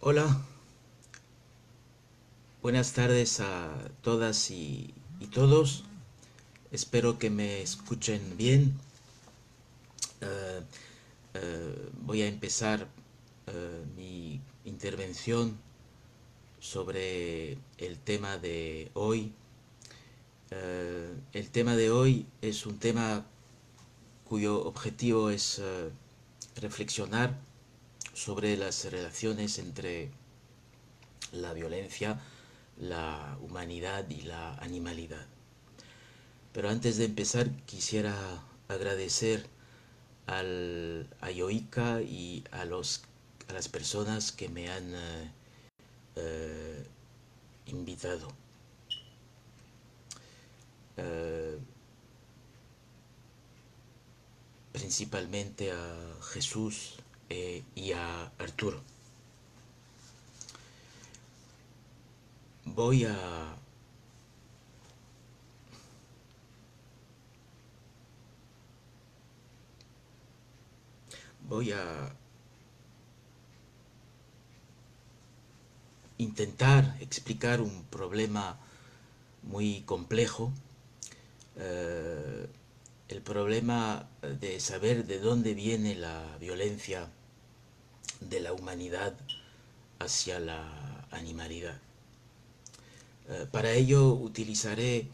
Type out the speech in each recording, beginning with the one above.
Hola, buenas tardes a todas y todos. Espero que me escuchen bien. Eh, Voy a empezar mi intervención sobre el tema de hoy. El tema de hoy es un tema cuyo objetivo es reflexionar sobre las relaciones entre la violencia, la humanidad y la animalidad. Pero antes de empezar quisiera agradecer a Yoika y a las personas que me han eh, invitado. Eh, Principalmente a Jesús y a Arturo. Voy a voy a intentar explicar un problema muy complejo, eh, el problema de saber de dónde viene la violencia de la humanidad hacia la animalidad. Para ello utilizaré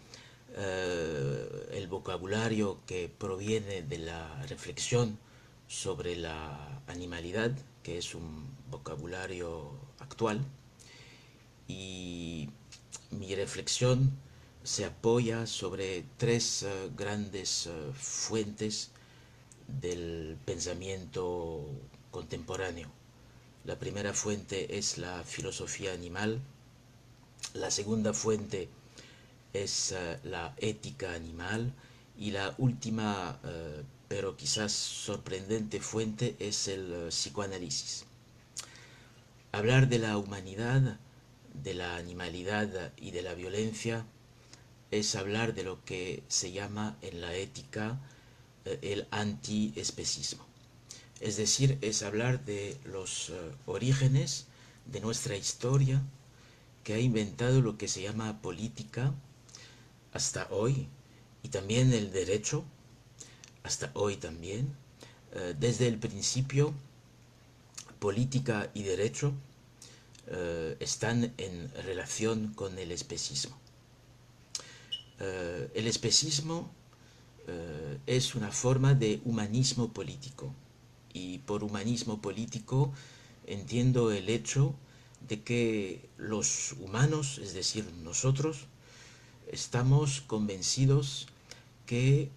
el vocabulario que proviene de la reflexión sobre la animalidad, que es un vocabulario actual, y mi reflexión se apoya sobre tres grandes fuentes del pensamiento contemporáneo. La primera fuente es la filosofía animal, la segunda fuente es la ética animal y la última, pero quizás sorprendente fuente es el psicoanálisis. Hablar de la humanidad, de la animalidad y de la violencia es hablar de lo que se llama en la ética el antiespecismo. Es decir, es hablar de los orígenes de nuestra historia que ha inventado lo que se llama política hasta hoy y también el derecho hasta hoy también. Desde el principio, política y derecho están en relación con el especismo. El especismo es una forma de humanismo político y por humanismo político entiendo el hecho de que los humanos, es decir, nosotros, estamos convencidos que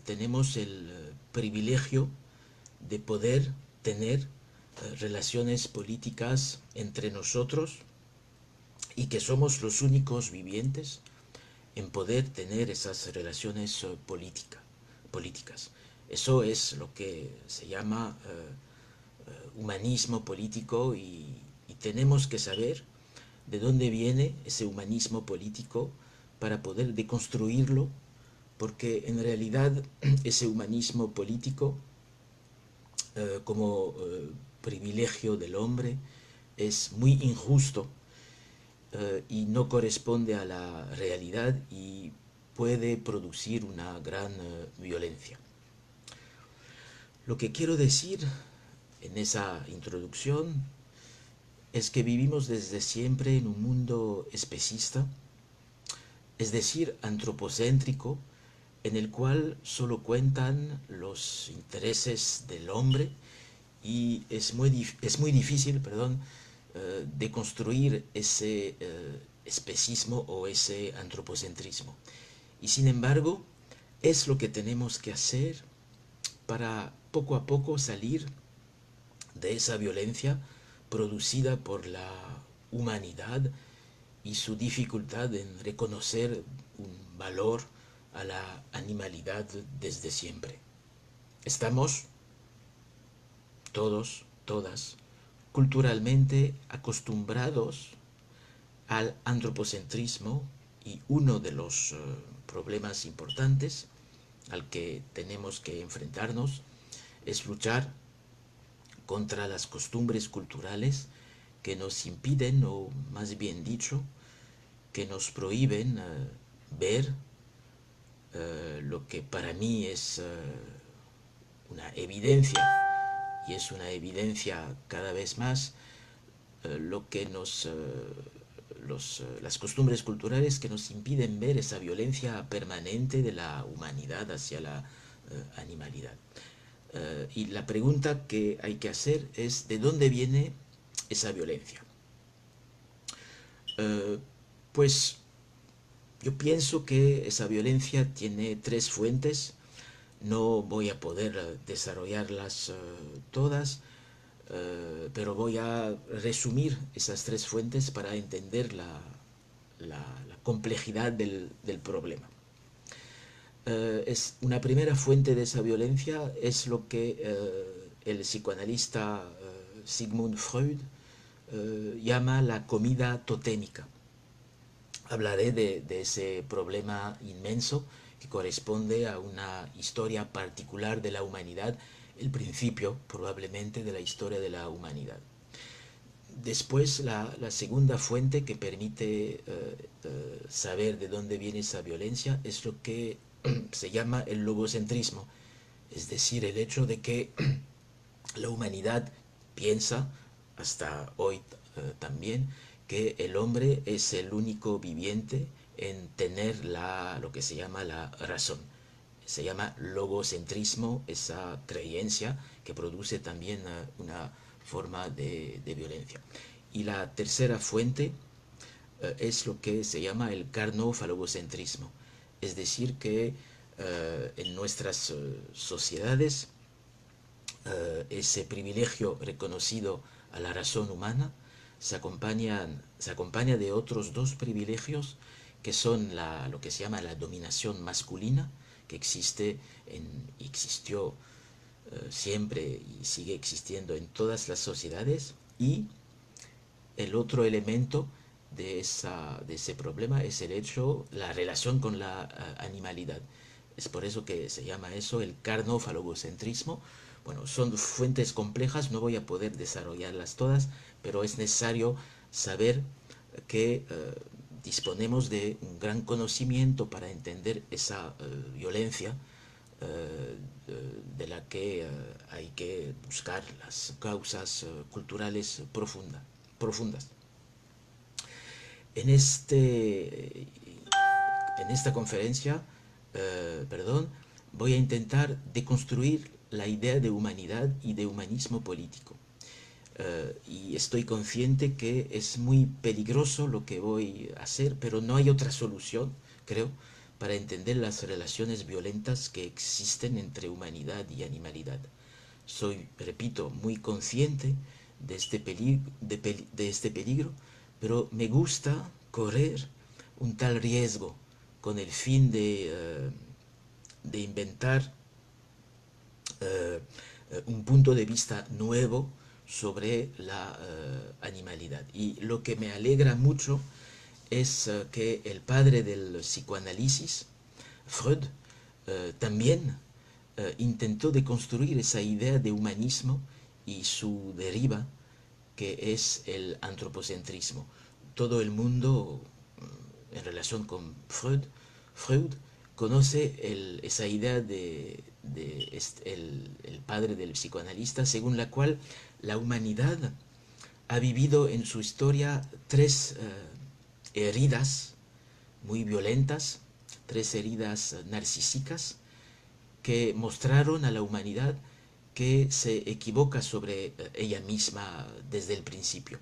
tenemos el privilegio de poder tener relaciones políticas entre nosotros y que somos los únicos vivientes en poder tener esas relaciones políticas. Eso es lo que se llama humanismo político y tenemos que saber de dónde viene ese humanismo político para poder deconstruirlo, porque en realidad ese humanismo político como privilegio del hombre es muy injusto y no corresponde a la realidad y puede producir una gran violencia. Lo que quiero decir en esa introducción es que vivimos desde siempre en un mundo especista, es decir, antropocéntrico, en el cual solo cuentan los intereses del hombre y es muy difícil, perdón, de construir ese especismo o ese antropocentrismo. Y sin embargo, es lo que tenemos que hacer para poco a poco salir de esa violencia producida por la humanidad y su dificultad en reconocer un valor a la animalidad desde siempre. Estamos todos, todas, culturalmente acostumbrados al antropocentrismo y uno de los problemas importantes al que tenemos que enfrentarnos es luchar contra las costumbres culturales que nos impiden, o más bien dicho, que nos prohíben ver lo que para mí es una evidencia, y es una evidencia cada vez más, lo que las costumbres culturales que nos impiden ver esa violencia permanente de la humanidad hacia la animalidad. Y la pregunta que hay que hacer es: ¿de dónde viene esa violencia? Eh, pues yo pienso que esa violencia tiene tres fuentes. No voy a poder desarrollarlas todas, pero voy a resumir esas tres fuentes para entender la complejidad del problema. Es una primera fuente de esa violencia es lo que el psicoanalista Sigmund Freud llama la comida totémica. Hablaré de ese problema inmenso que corresponde a una historia particular de la humanidad, el principio probablemente de la historia de la humanidad. Después, la segunda fuente que permite saber de dónde viene esa violencia es lo que se llama el logocentrismo, es decir, el hecho de que la humanidad piensa, hasta hoy también, que el hombre es el único viviente en tener lo que se llama la razón. Se llama logocentrismo, esa creencia que produce también una forma de violencia. Y la tercera fuente es lo que se llama el carnofalogocentrismo, es decir, que en nuestras sociedades ese privilegio reconocido a la razón humana se acompaña de otros dos privilegios que son lo que se llama la dominación masculina, que existió siempre y sigue existiendo en todas las sociedades, y el otro elemento de ese problema es la relación con la animalidad. Es por eso que se llama eso el carnofalogocentrismo. Bueno, son fuentes complejas, no voy a poder desarrollarlas todas, pero es necesario saber que disponemos de un gran conocimiento para entender esa violencia de la que hay que buscar las causas culturales profundas. En, en esta conferencia, voy a intentar deconstruir la idea de humanidad y de humanismo político. Y estoy consciente que es muy peligroso lo que voy a hacer, pero no hay otra solución, creo, para entender las relaciones violentas que existen entre humanidad y animalidad. Soy, repito, muy consciente de este peligro, pero me gusta correr un tal riesgo con el fin de inventar un punto de vista nuevo sobre la animalidad. Y lo que me alegra mucho es que el padre del psicoanálisis, Freud, también intentó deconstruir esa idea de humanismo y su deriva, que es el antropocentrismo. Todo el mundo, en relación con Freud conoce esa idea el padre del psicoanalista, según la cual la humanidad ha vivido en su historia tres heridas muy violentas, tres heridas narcísicas que mostraron a la humanidad que se equivoca sobre ella misma desde el principio.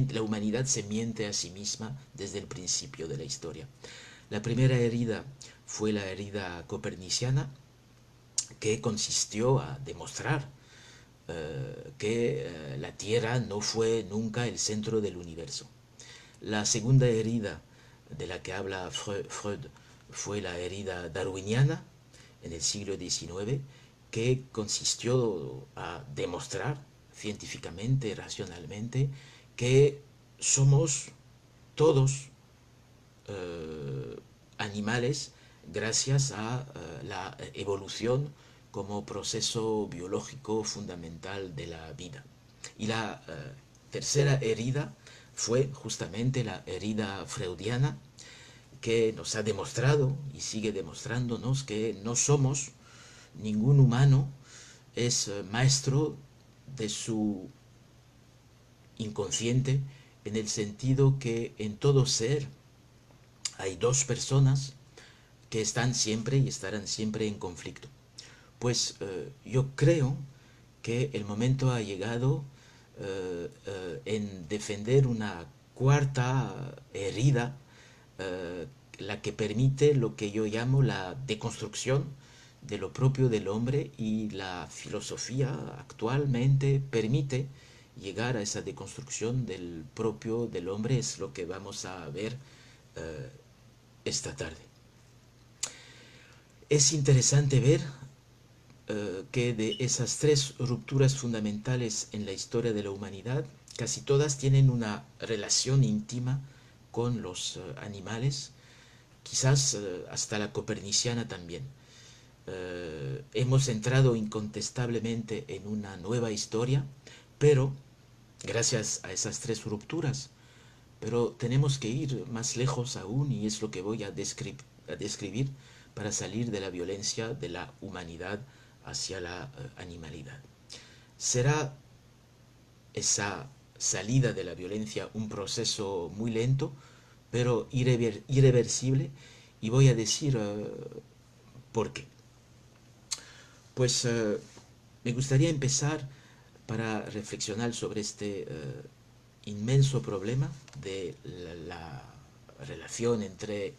La humanidad se miente a sí misma desde el principio de la historia. La primera herida fue la herida coperniciana, que consistió a demostrar que la Tierra no fue nunca el centro del universo. La segunda herida de la que habla Freud fue la herida darwiniana en el siglo XIX, que consistió a demostrar científicamente, racionalmente, que somos todos animales gracias a la evolución como proceso biológico fundamental de la vida. Y la tercera herida fue justamente la herida freudiana, que nos ha demostrado y sigue demostrándonos que no somos, ningún humano es maestro de su inconsciente, en el sentido que en todo ser hay dos personas que están siempre y estarán siempre en conflicto. Pues yo creo que el momento ha llegado en defender una cuarta herida, la que permite lo que yo llamo la deconstrucción de lo propio del hombre, y la filosofía actualmente permite llegar a esa deconstrucción del propio del hombre. Es lo que vamos a ver eh, esta tarde. Es interesante ver que de esas tres rupturas fundamentales en la historia de la humanidad, casi todas tienen una relación íntima con los animales, quizás hasta la coperniciana también. Hemos entrado incontestablemente en una nueva historia, pero gracias a esas tres rupturas. Pero tenemos que ir más lejos aún, y es lo que voy a describir para salir de la violencia de la humanidad hacia la animalidad. ¿Será esa salida de la violencia un proceso muy lento, pero irreversible? Y voy a decir por qué. Pues me gustaría empezar para reflexionar sobre este inmenso problema de la relación entre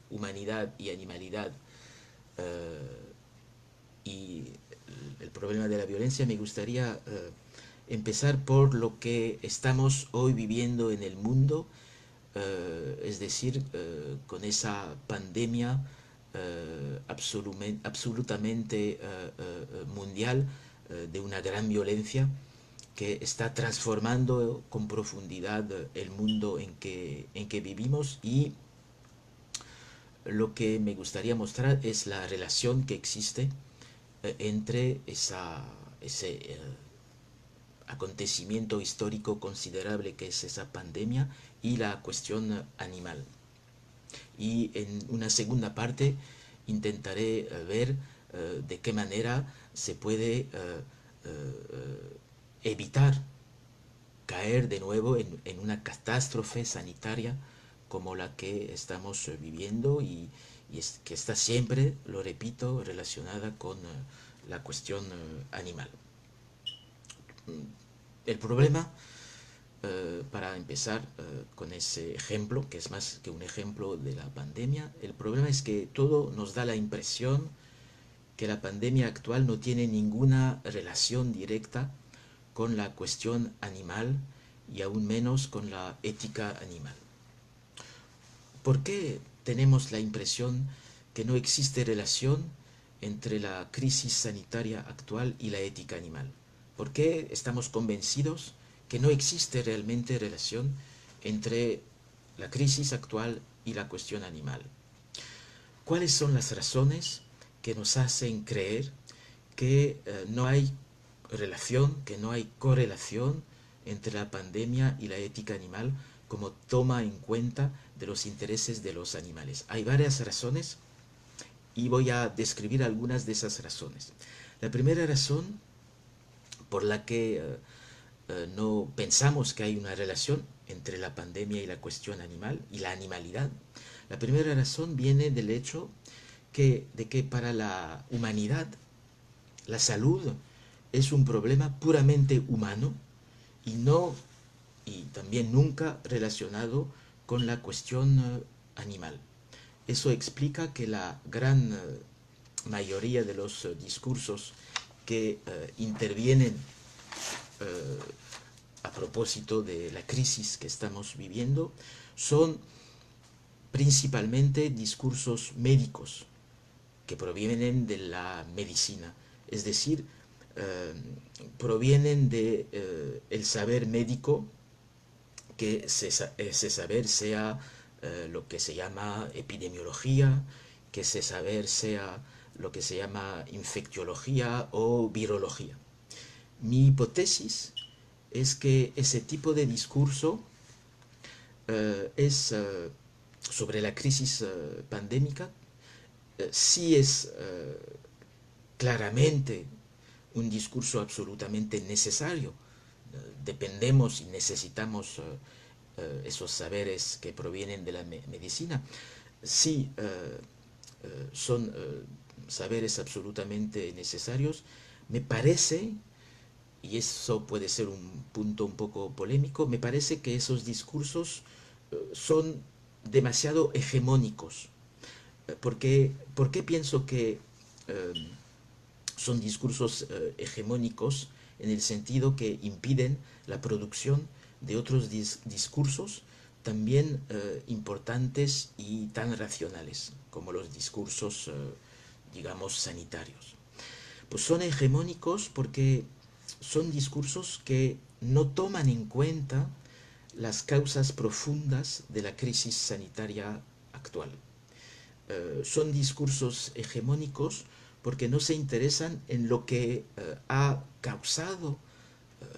humanidad y animalidad, y el problema de la violencia. Me gustaría empezar por lo que estamos hoy viviendo en el mundo, es decir, con esa pandemia absolutamente mundial, de una gran violencia que está transformando con profundidad el mundo en que vivimos. Y lo que me gustaría mostrar es la relación que existe entre ese acontecimiento histórico considerable que es esa pandemia y la cuestión animal. Y en una segunda parte intentaré ver de qué manera se puede evitar caer de nuevo en una catástrofe sanitaria como la que estamos viviendo, y que está siempre, lo repito, relacionada con la cuestión animal. El problema, para empezar con ese ejemplo, que es más que un ejemplo de la pandemia, el problema es que todo nos da la impresión que la pandemia actual no tiene ninguna relación directa con la cuestión animal, y aún menos con la ética animal. ¿Por qué tenemos la impresión que no existe relación entre la crisis sanitaria actual y la ética animal? ¿Por qué estamos convencidos que no existe realmente relación entre la crisis actual y la cuestión animal? ¿Cuáles son las razones que nos hacen creer que no hay relación, que no hay correlación entre la pandemia y la ética animal, como toma en cuenta de los intereses de los animales? Hay varias razones y voy a describir algunas de esas razones. La primera razón por la que no pensamos que hay una relación entre la pandemia y la cuestión animal y la animalidad, la primera razón viene del hecho de que para la humanidad la salud es un problema puramente humano, y no, y también nunca relacionado con la cuestión animal. Eso explica que la gran mayoría de los discursos que intervienen a propósito de la crisis que estamos viviendo son principalmente discursos médicos que provienen de la medicina, es decir, provienen de el saber médico, que ese saber sea lo que se llama epidemiología, que ese saber sea lo que se llama infectiología o virología. Mi hipótesis es que ese tipo de discurso es sobre la crisis pandémica, sí es claramente un discurso absolutamente necesario. Dependemos y necesitamos esos saberes que provienen de la medicina. Sí, son saberes absolutamente necesarios. Me parece, y eso puede ser un punto un poco polémico, me parece que esos discursos son demasiado hegemónicos. ¿Por qué pienso que eh, son discursos hegemónicos en el sentido que impiden la producción de otros discursos también importantes y tan racionales como los discursos, digamos, sanitarios? Pues son hegemónicos porque son discursos que no toman en cuenta las causas profundas de la crisis sanitaria actual. Son discursos hegemónicos porque no se interesan en lo que ha causado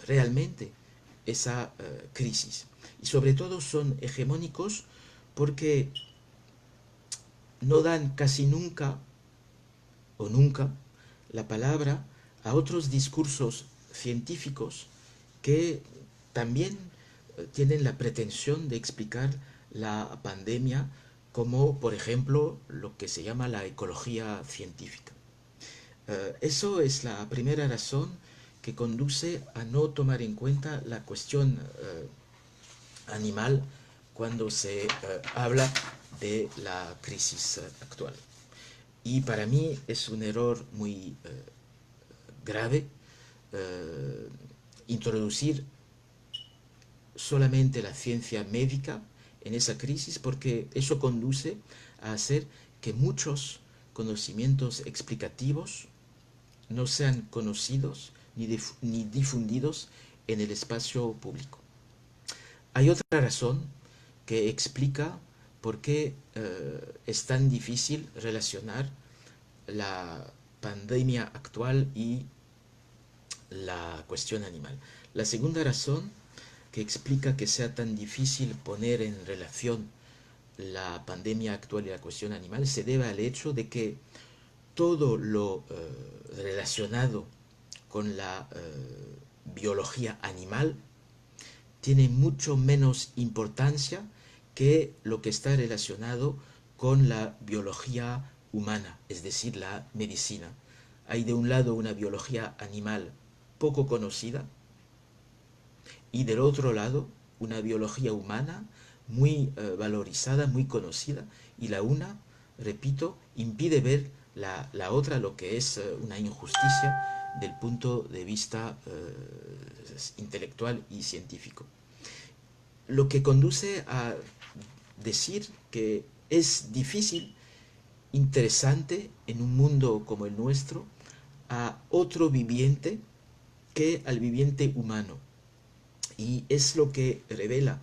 realmente esa crisis. Y sobre todo son hegemónicos porque no dan casi nunca o nunca la palabra a otros discursos científicos que también tienen la pretensión de explicar la pandemia, como por ejemplo lo que se llama la ecología científica. Eso es la primera razón que conduce a no tomar en cuenta la cuestión animal cuando se habla de la crisis actual. Y para mí es un error muy grave introducir solamente la ciencia médica en esa crisis, porque eso conduce a hacer que muchos conocimientos explicativos no sean conocidos ni difundidos en el espacio público. Hay otra razón que explica por qué es tan difícil relacionar la pandemia actual y la cuestión animal. La segunda razón que explica que sea tan difícil poner en relación la pandemia actual y la cuestión animal se debe al hecho de que todo lo relacionado con la biología animal tiene mucho menos importancia que lo que está relacionado con la biología humana, es decir, la medicina. Hay de un lado una biología animal poco conocida y del otro lado una biología humana muy valorizada, muy conocida, y la una, repito, impide ver la otra, lo que es una injusticia del punto de vista intelectual y científico. Lo que conduce a decir que es difícil, interesante en un mundo como el nuestro, a otro viviente que al viviente humano. Y es lo que revela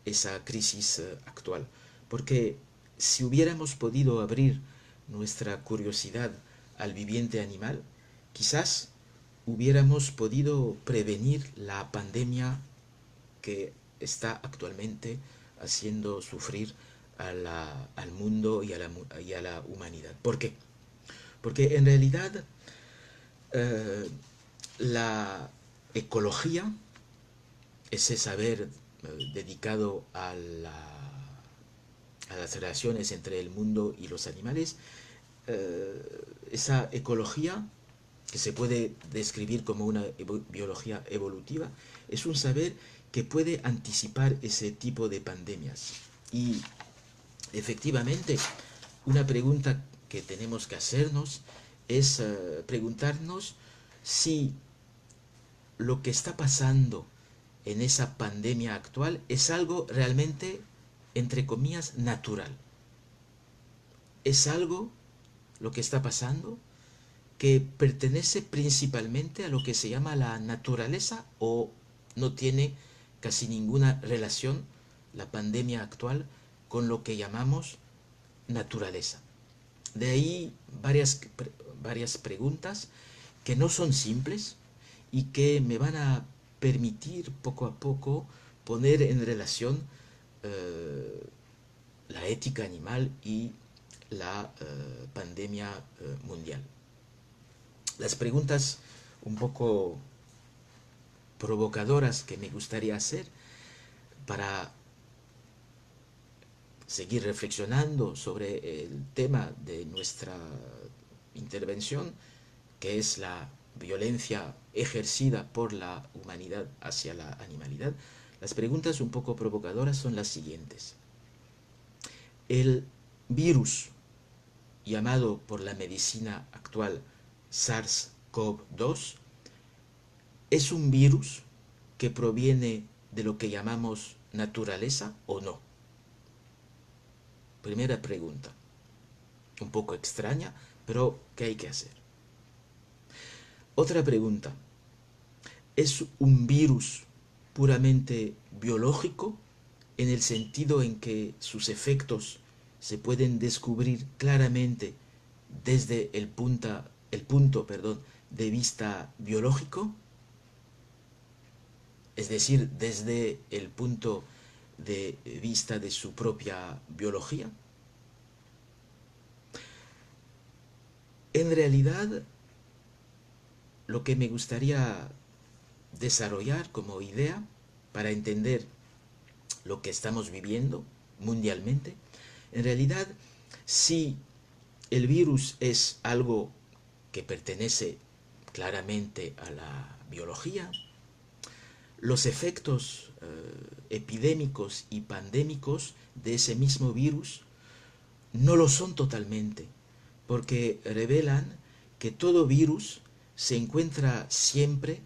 esa crisis actual. Porque si hubiéramos podido abrir nuestra curiosidad al viviente animal, quizás hubiéramos podido prevenir la pandemia que está actualmente haciendo sufrir al mundo y a la humanidad. ¿Por qué? Porque en realidad la ecología, ese saber dedicado a las relaciones entre el mundo y los animales, esa ecología que se puede describir como una biología evolutiva, es un saber que puede anticipar ese tipo de pandemias. Y efectivamente, una pregunta que tenemos que hacernos es preguntarnos si lo que está pasando en esa pandemia actual es algo realmente, entre comillas, natural. Es algo, lo que está pasando, que pertenece principalmente a lo que se llama la naturaleza, o no tiene casi ninguna relación la pandemia actual con lo que llamamos naturaleza. De ahí varias preguntas que no son simples y que me van a permitir poco a poco poner en relación la ética animal y la pandemia mundial. Las preguntas un poco provocadoras que me gustaría hacer para seguir reflexionando sobre el tema de nuestra intervención, que es la violencia ejercida por la humanidad hacia la animalidad. Las preguntas un poco provocadoras son las siguientes. El virus llamado por la medicina actual SARS-CoV-2 es un virus que proviene de lo que llamamos naturaleza o no. Primera pregunta, un poco extraña, pero ¿qué hay que hacer? Otra pregunta, ¿es un virus puramente biológico en el sentido en que sus efectos se pueden descubrir claramente desde el punto de vista biológico? Es decir, desde el punto de vista de su propia biología. En realidad, lo que me gustaría desarrollar como idea para entender lo que estamos viviendo mundialmente, en realidad, si el virus es algo que pertenece claramente a la biología, los efectos epidémicos y pandémicos de ese mismo virus no lo son totalmente, porque revelan que todo virus se encuentra siempre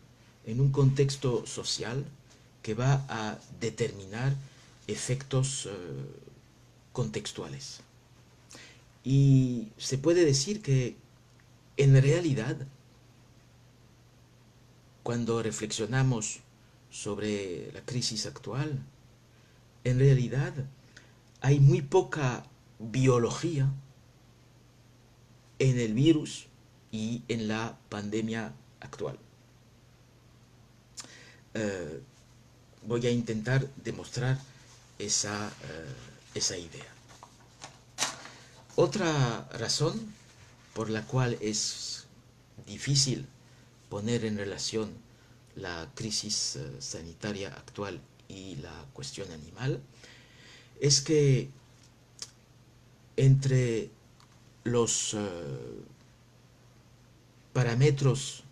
en un contexto social que va a determinar efectos contextuales. Y se puede decir que en realidad, cuando reflexionamos sobre la crisis actual, en realidad hay muy poca biología en el virus y en la pandemia actual. Voy a intentar demostrar esa idea. Otra razón por la cual es difícil poner en relación la crisis sanitaria actual y la cuestión animal es que entre los parámetros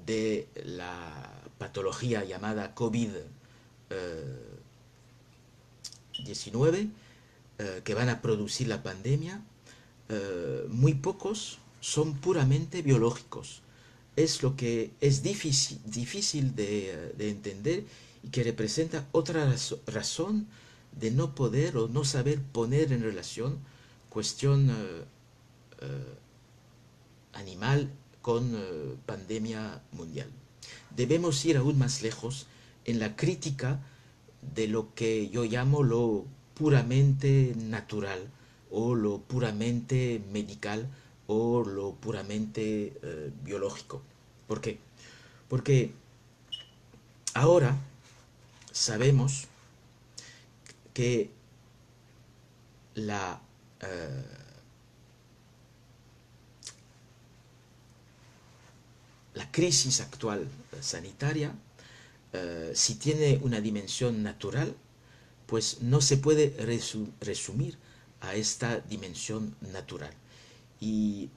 de la patología llamada COVID-19 que van a producir la pandemia, muy pocos son puramente biológicos. Es lo que es difícil de entender y que representa otra razón de no poder o no saber poner en relación cuestión animal con pandemia mundial. Debemos ir aún más lejos en la crítica de lo que yo llamo lo puramente natural o lo puramente medical o lo puramente biológico. ¿Por qué? Porque ahora sabemos que la crisis actual sanitaria, si tiene una dimensión natural, pues no se puede resumir a esta dimensión natural. Y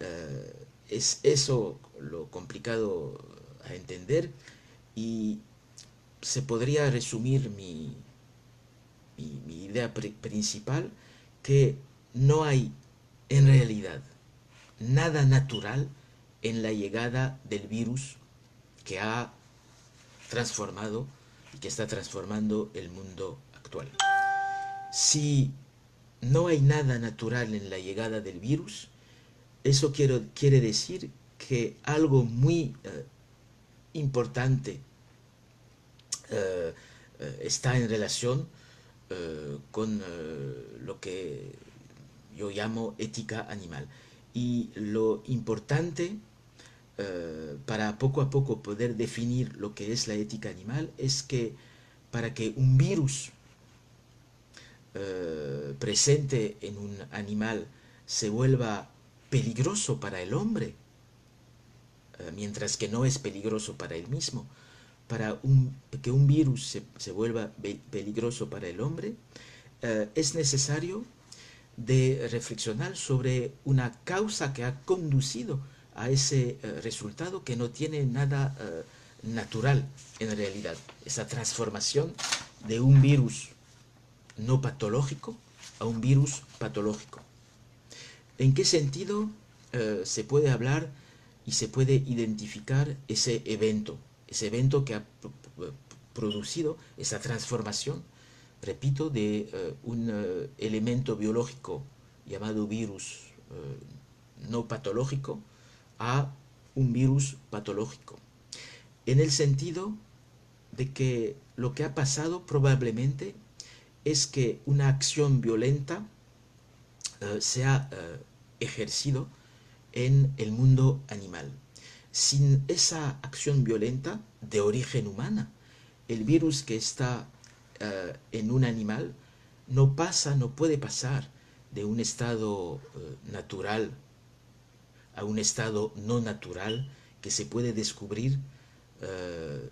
es eso lo complicado a entender y se podría resumir mi idea principal, que no hay en realidad nada natural en la llegada del virus que ha transformado y que está transformando el mundo actual. Si no hay nada natural en la llegada del virus, eso quiere decir que algo muy importante está en relación con lo que yo llamo ética animal. Y lo importante para poco a poco poder definir lo que es la ética animal es que para que un virus presente en un animal se vuelva peligroso para el hombre, mientras que no es peligroso para él mismo, que un virus se vuelva peligroso para el hombre, es necesario de reflexionar sobre una causa que ha conducido a ese resultado que no tiene nada natural en realidad. Esa transformación de un virus no patológico a un virus patológico. ¿En qué sentido se puede hablar y se puede identificar ese evento que ha producido esa transformación, repito, de un elemento biológico llamado virus no patológico a un virus patológico? En el sentido de que lo que ha pasado probablemente es que una acción violenta se ha ejercido en el mundo animal. Sin esa acción violenta de origen humana, el virus que está en un animal no puede pasar de un estado natural a un estado no natural que se puede descubrir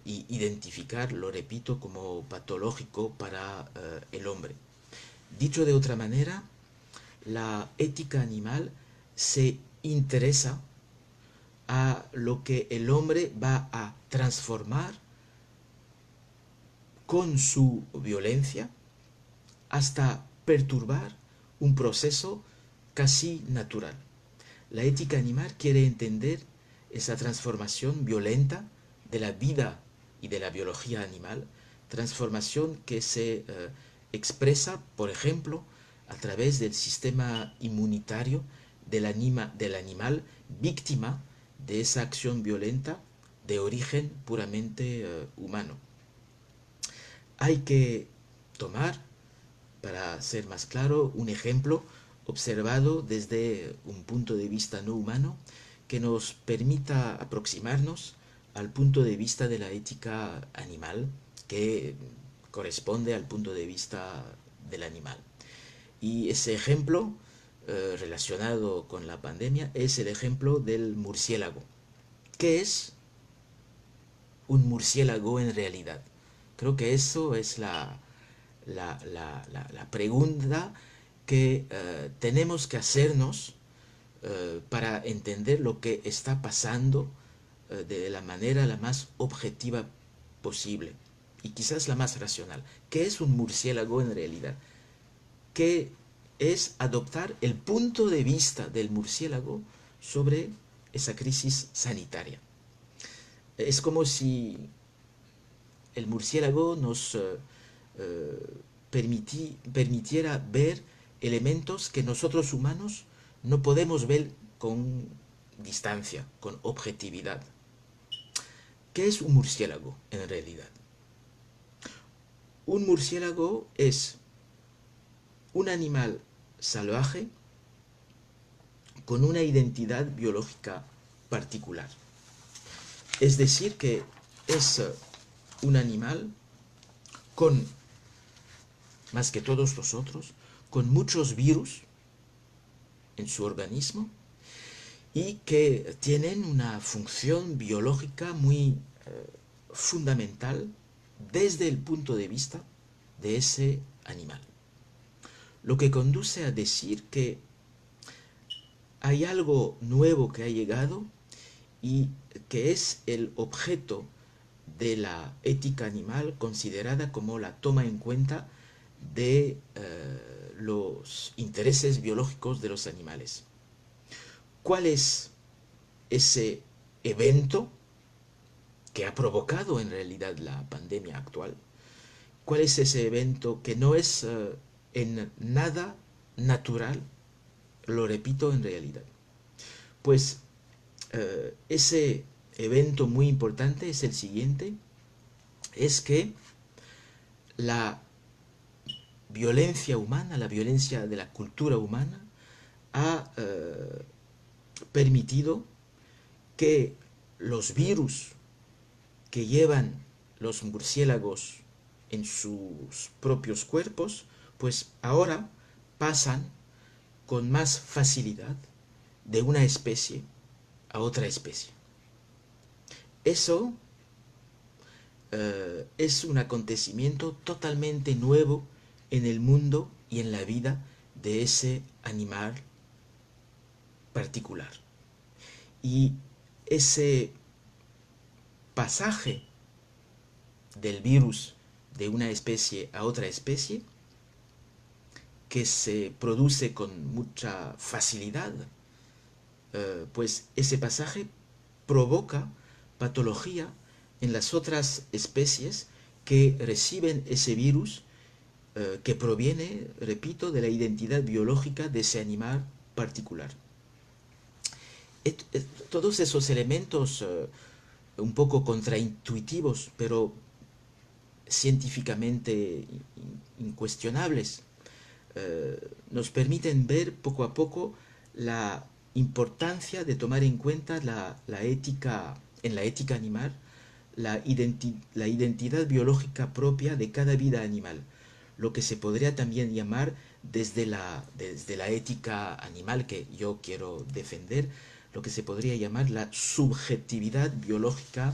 y identificar, lo repito, como patológico para el hombre. Dicho de otra manera, la ética animal se interesa a lo que el hombre va a transformar con su violencia hasta perturbar un proceso casi natural. La ética animal quiere entender esa transformación violenta de la vida y de la biología animal, transformación que se expresa, por ejemplo, a través del sistema inmunitario del animal víctima de esa acción violenta de origen puramente humano. Hay que tomar, para ser más claro, un ejemplo observado desde un punto de vista no humano que nos permita aproximarnos al punto de vista de la ética animal que corresponde al punto de vista del animal. Y ese ejemplo relacionado con la pandemia es el ejemplo del murciélago. ¿Qué es un murciélago en realidad? Creo que eso es la pregunta que tenemos que hacernos para entender lo que está pasando de la manera la más objetiva posible y quizás la más racional. ¿Qué es un murciélago en realidad? ¿Qué es adoptar el punto de vista del murciélago sobre esa crisis sanitaria? Es como si el murciélago nos permitiera ver elementos que nosotros humanos no podemos ver con distancia, con objetividad. ¿Qué es un murciélago en realidad? Un murciélago es un animal salvaje con una identidad biológica particular. Es decir, que es un animal con, más que todos los otros, con muchos virus en su organismo y que tienen una función biológica muy fundamental desde el punto de vista de ese animal. Lo que conduce a decir que hay algo nuevo que ha llegado y que es el objeto de la ética animal considerada como la toma en cuenta de los intereses biológicos de los animales. ¿Cuál es ese evento que ha provocado en realidad la pandemia actual? ¿Cuál es ese evento que no es en nada natural? Lo repito, en realidad. Pues ese evento muy importante es el siguiente, es que la violencia humana, la violencia de la cultura humana, ha permitido que los virus que llevan los murciélagos en sus propios cuerpos, pues ahora pasan con más facilidad de una especie a otra especie. Eso es un acontecimiento totalmente nuevo en el mundo y en la vida de ese animal particular. Y ese pasaje del virus de una especie a otra especie, que se produce con mucha facilidad, pues ese pasaje provoca patología en las otras especies que reciben ese virus, que proviene, repito, de la identidad biológica de ese animal particular. Todos esos elementos un poco contraintuitivos, pero científicamente incuestionables, nos permiten ver poco a poco la importancia de tomar en cuenta la ética, en la ética animal, la identidad biológica propia de cada vida animal, lo que se podría también llamar desde la ética animal que yo quiero defender, lo que se podría llamar la subjetividad biológica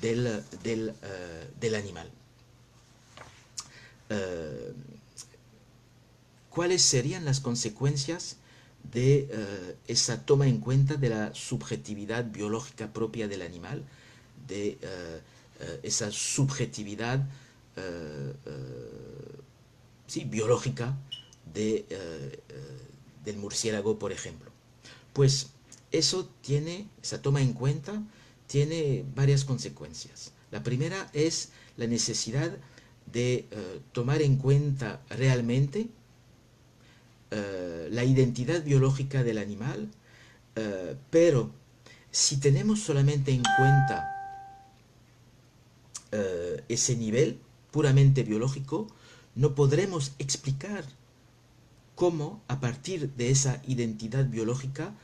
del animal. ¿Cuáles serían las consecuencias de esa toma en cuenta de la subjetividad biológica propia del animal, de esa subjetividad sí, biológica del murciélago, por ejemplo? Pues esa toma en cuenta tiene varias consecuencias. La primera es la necesidad de tomar en cuenta realmente la identidad biológica del animal, pero si tenemos solamente en cuenta ese nivel puramente biológico, no podremos explicar cómo a partir de esa identidad biológica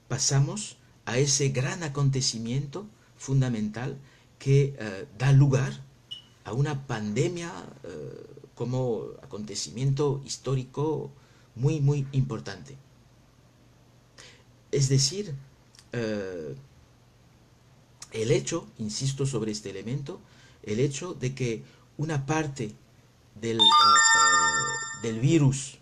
pasamos a ese gran acontecimiento fundamental que da lugar a una pandemia como acontecimiento histórico muy, muy importante. Es decir, el hecho, insisto sobre este elemento, el hecho de que una parte del virus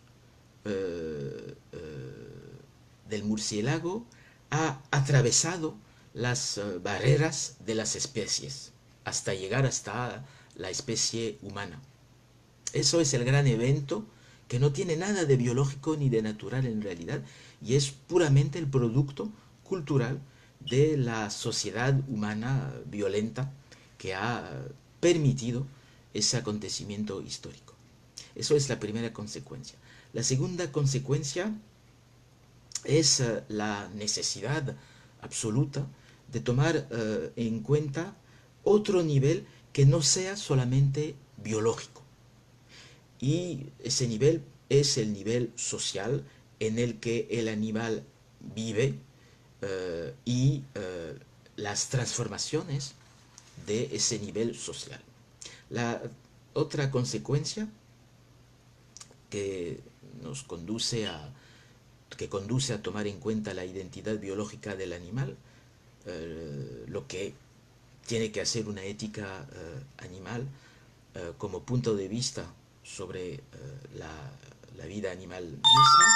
del murciélago ha atravesado las barreras de las especies hasta llegar hasta la especie humana. Eso es el gran evento que no tiene nada de biológico ni de natural en realidad y es puramente el producto cultural de la sociedad humana violenta que ha permitido ese acontecimiento histórico. Eso es la primera consecuencia. La segunda consecuencia es la necesidad absoluta de tomar en cuenta otro nivel que no sea solamente biológico. Y ese nivel es el nivel social en el que el animal vive y las transformaciones de ese nivel social. La otra consecuencia que conduce a tomar en cuenta la identidad biológica del animal, lo que tiene que hacer una ética animal como punto de vista sobre la vida animal misma,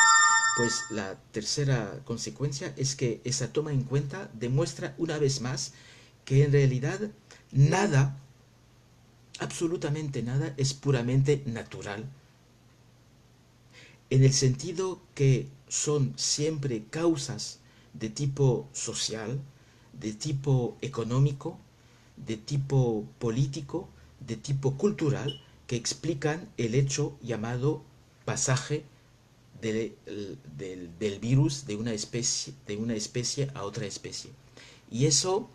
pues la tercera consecuencia es que esa toma en cuenta demuestra una vez más que en realidad nada, absolutamente nada, es puramente natural, en el sentido que son siempre causas de tipo social, de tipo económico, de tipo político, de tipo cultural, que explican el hecho llamado pasaje del virus de una especie a otra especie. Y eso,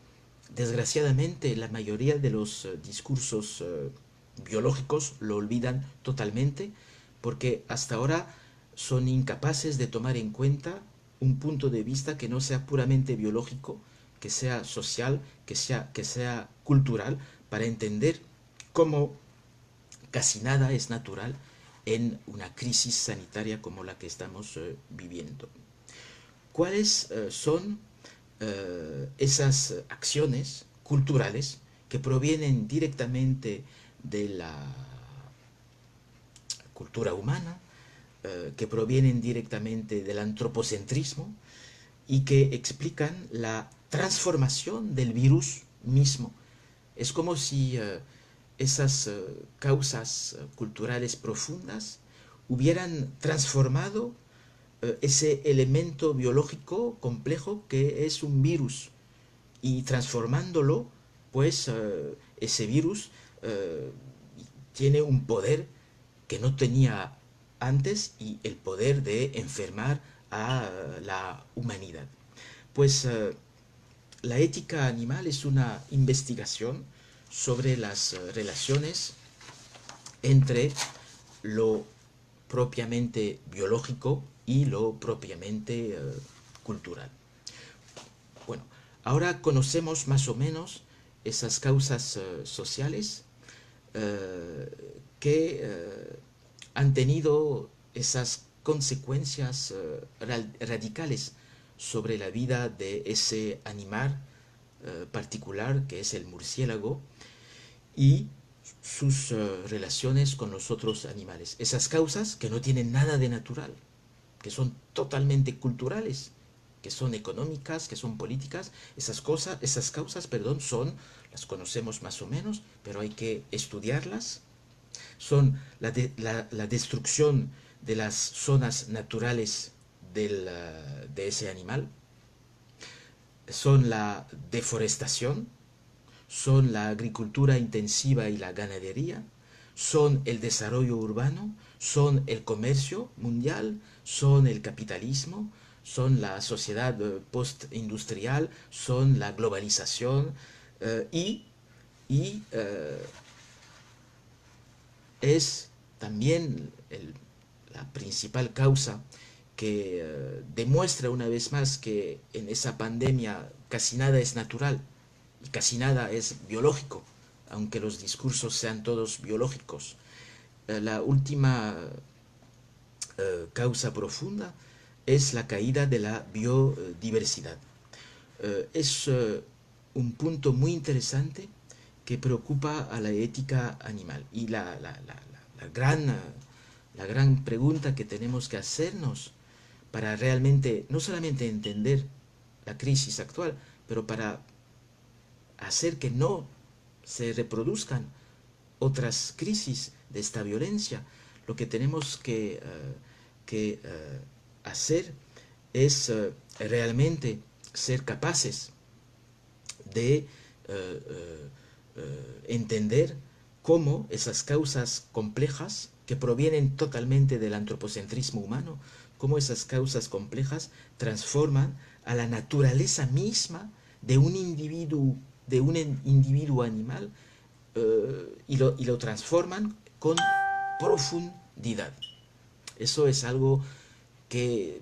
desgraciadamente, la mayoría de los discursos biológicos lo olvidan totalmente, porque hasta ahora son incapaces de tomar en cuenta un punto de vista que no sea puramente biológico, que sea social, que sea cultural, para entender cómo casi nada es natural en una crisis sanitaria como la que estamos viviendo. ¿Cuáles son esas acciones culturales que provienen directamente de la cultura humana, que provienen directamente del antropocentrismo y que explican la transformación del virus mismo? Es como si esas causas culturales profundas hubieran transformado ese elemento biológico complejo que es un virus, y transformándolo, pues ese virus eh, tiene un poder que no tenía antes, y el poder de enfermar a la humanidad. Pues la ética animal es una investigación sobre las relaciones entre lo propiamente biológico y lo propiamente cultural. Bueno, ahora conocemos más o menos esas causas sociales que han tenido esas consecuencias radicales sobre la vida de ese animal particular que es el murciélago y sus relaciones con los otros animales. Esas causas que no tienen nada de natural, que son totalmente culturales, que son económicas, que son políticas. Esas causas, perdón, las conocemos más o menos, pero hay que estudiarlas. Son la destrucción de las zonas naturales de ese animal, son la deforestación, son la agricultura intensiva y la ganadería, son el desarrollo urbano, son el comercio mundial, son el capitalismo, son la sociedad postindustrial, son la globalización y es también la principal causa que demuestra una vez más que en esa pandemia casi nada es natural y casi nada es biológico, aunque los discursos sean todos biológicos. La última causa profunda es la caída de la biodiversidad. Es un punto muy interesante que preocupa a la ética animal. Y la gran pregunta que tenemos que hacernos para realmente, no solamente entender la crisis actual, pero para hacer que no se reproduzcan otras crisis de esta violencia, lo que tenemos que hacer es realmente ser capaces de entender cómo esas causas complejas que provienen totalmente del antropocentrismo humano, cómo esas causas complejas transforman a la naturaleza misma de un individuo animal, y lo transforman con profundidad. Eso es algo que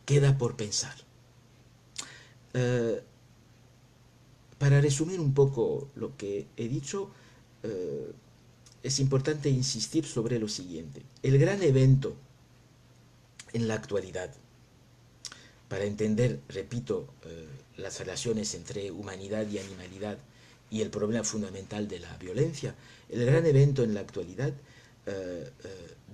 queda por pensar. Eh, para resumir un poco lo que he dicho, es importante insistir sobre lo siguiente. El gran evento en la actualidad, para entender, repito, las relaciones entre humanidad y animalidad y el problema fundamental de la violencia, el gran evento en la actualidad,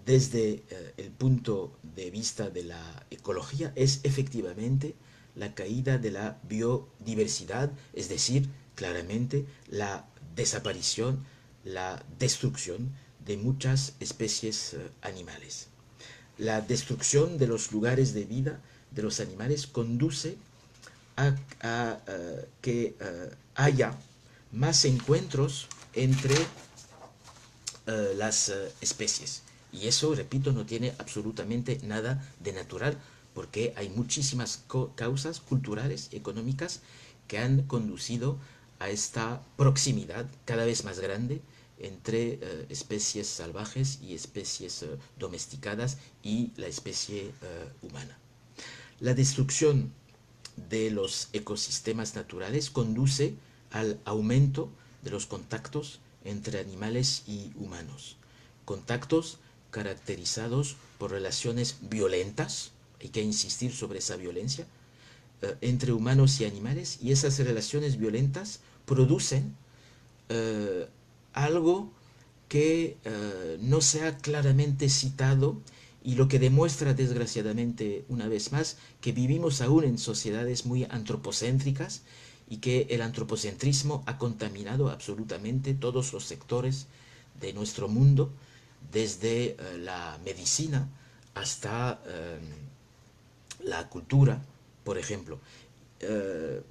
desde el punto de vista de la ecología, es efectivamente la caída de la biodiversidad, es decir, claramente la desaparición, la destrucción de muchas especies animales. La destrucción de los lugares de vida de los animales conduce a que haya más encuentros entre las especies. Y eso, repito, no tiene absolutamente nada de natural, porque hay muchísimas causas culturales y económicas que han conducido a esta proximidad cada vez más grande entre especies salvajes y especies domesticadas y la especie humana. La destrucción de los ecosistemas naturales conduce al aumento de los contactos entre animales y humanos. Contactos caracterizados por relaciones violentas, hay que insistir sobre esa violencia, entre humanos y animales, y esas relaciones violentas producen algo que no se ha claramente citado y lo que demuestra desgraciadamente una vez más que vivimos aún en sociedades muy antropocéntricas y que el antropocentrismo ha contaminado absolutamente todos los sectores de nuestro mundo, desde la medicina hasta la cultura, por ejemplo. Eh,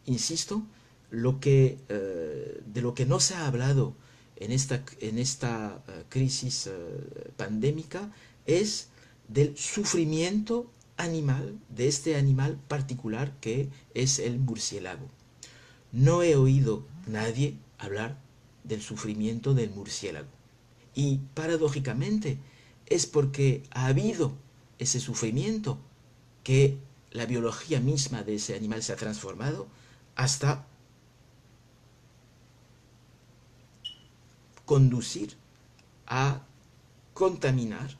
Insisto, de lo que no se ha hablado en esta crisis pandémica es del sufrimiento animal, de este animal particular que es el murciélago. No he oído nadie hablar del sufrimiento del murciélago. Y paradójicamente es porque ha habido ese sufrimiento que la biología misma de ese animal se ha transformado hasta conducir a contaminar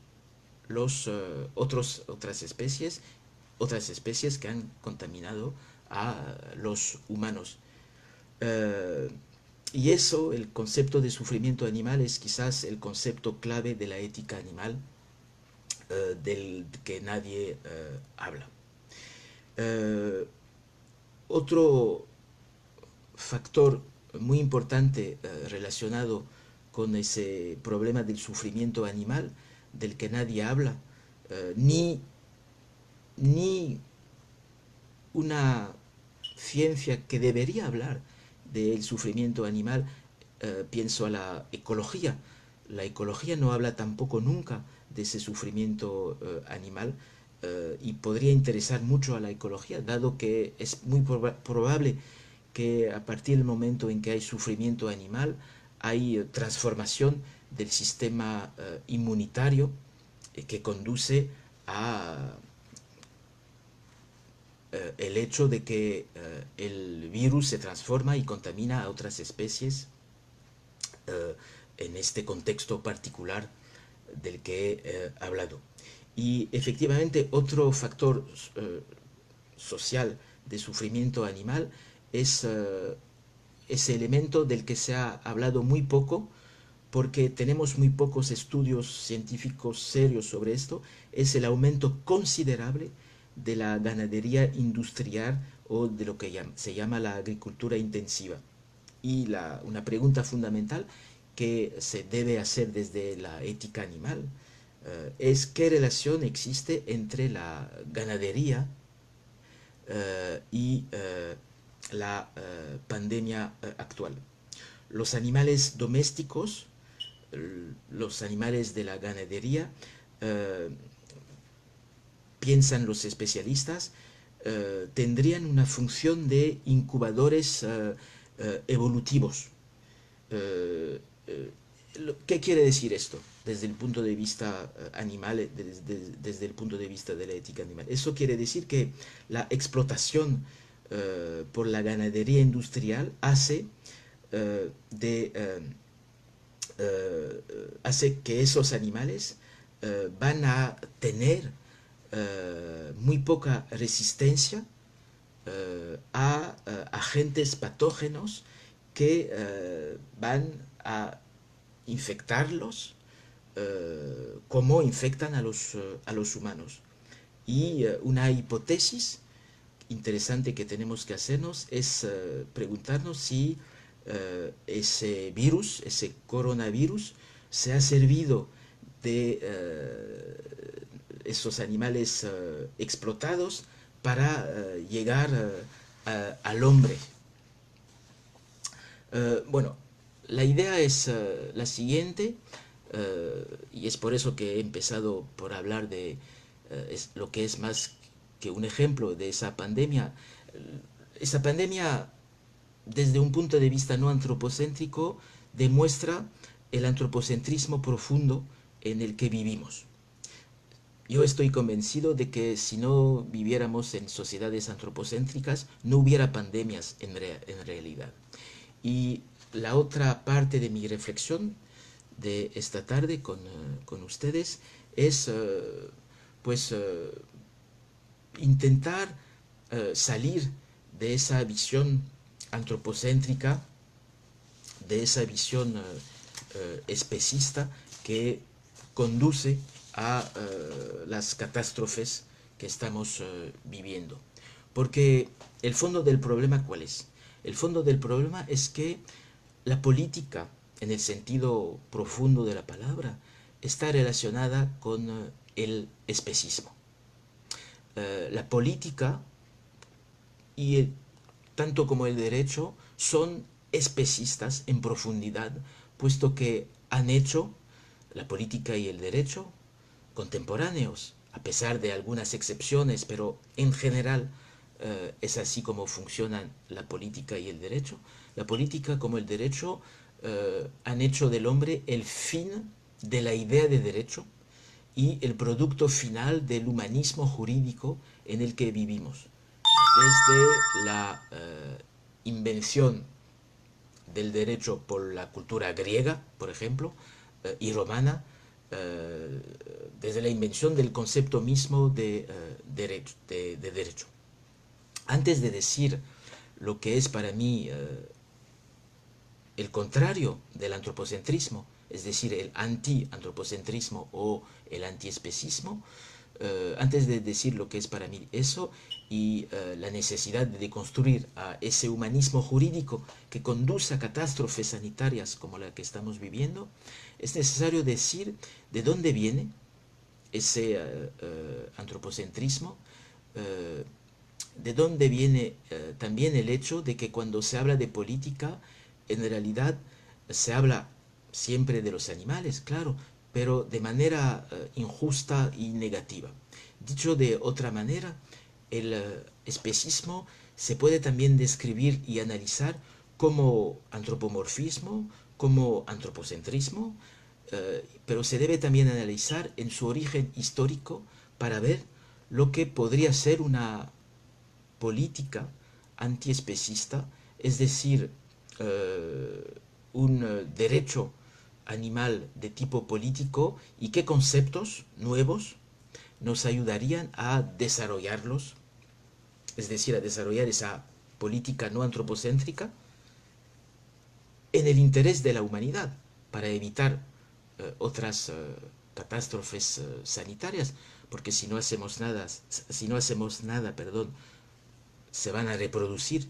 otras especies que han contaminado a los humanos. Y eso, el concepto de sufrimiento animal, es quizás el concepto clave de la ética animal, del que nadie habla. Otro factor muy importante relacionado con ese problema del sufrimiento animal, del que nadie habla, ni una ciencia que debería hablar del sufrimiento animal, pienso a la ecología. La ecología no habla tampoco nunca de ese sufrimiento animal, y podría interesar mucho a la ecología, dado que es muy probable que a partir del momento en que hay sufrimiento animal, hay transformación del sistema inmunitario que conduce a el hecho de que el virus se transforma y contamina a otras especies en este contexto particular del que he hablado. Y efectivamente otro factor social de sufrimiento animal es ese elemento del que se ha hablado muy poco, porque tenemos muy pocos estudios científicos serios sobre esto, es el aumento considerable de la ganadería industrial o de lo que se llama la agricultura intensiva. Y una pregunta fundamental que se debe hacer desde la ética animal es qué relación existe entre la ganadería y la pandemia actual. Los animales domésticos, los animales de la ganadería, piensan los especialistas, tendrían una función de incubadores evolutivos. ¿Qué quiere decir esto desde el punto de vista animal, desde el punto de vista de la ética animal? Eso quiere decir que la explotación por la ganadería industrial hace que esos animales van a tener muy poca resistencia a agentes patógenos que van a infectarlos como infectan a los humanos. Y una hipótesis interesante que tenemos que hacernos es preguntarnos si ese virus, ese coronavirus, se ha servido de esos animales explotados para llegar al hombre. Bueno, la idea es la siguiente, y es por eso que he empezado por hablar de lo que es más que un ejemplo de esa pandemia. Esa pandemia, desde un punto de vista no antropocéntrico, demuestra el antropocentrismo profundo en el que vivimos. Yo estoy convencido de que si no viviéramos en sociedades antropocéntricas, no hubiera pandemias en realidad. Y la otra parte de mi reflexión de esta tarde con ustedes es pues intentar salir de esa visión antropocéntrica, de esa visión especista que conduce a las catástrofes que estamos viviendo. Porque el fondo del problema, ¿cuál es? El fondo del problema es que la política, en el sentido profundo de la palabra, está relacionada con el especismo. La política y tanto como el derecho son especistas en profundidad, puesto que han hecho la política y el derecho contemporáneos, a pesar de algunas excepciones, pero en general es así como funcionan la política y el derecho. La política como el derecho han hecho del hombre el fin de la idea de derecho y el producto final del humanismo jurídico en el que vivimos. Desde la invención del derecho por la cultura griega, por ejemplo, y romana, desde la invención del concepto mismo de derecho. Antes de decir lo que es para mí el contrario del antropocentrismo, es decir, el anti-antropocentrismo o el antiespecismo, antes de decir lo que es para mí eso y la necesidad de construir a ese humanismo jurídico que conduce a catástrofes sanitarias como la que estamos viviendo, es necesario decir de dónde viene ese antropocentrismo, de dónde viene también el hecho de que cuando se habla de política, en realidad se habla siempre de los animales, claro, pero de manera injusta y negativa. Dicho de otra manera, el especismo se puede también describir y analizar como antropomorfismo, como antropocentrismo, pero se debe también analizar en su origen histórico para ver lo que podría ser una política antiespecista, es decir, un derecho animal de tipo político y qué conceptos nuevos nos ayudarían a desarrollarlos, es decir, a desarrollar esa política no antropocéntrica en el interés de la humanidad para evitar otras catástrofes sanitarias, porque si no hacemos nada, perdón, se van a reproducir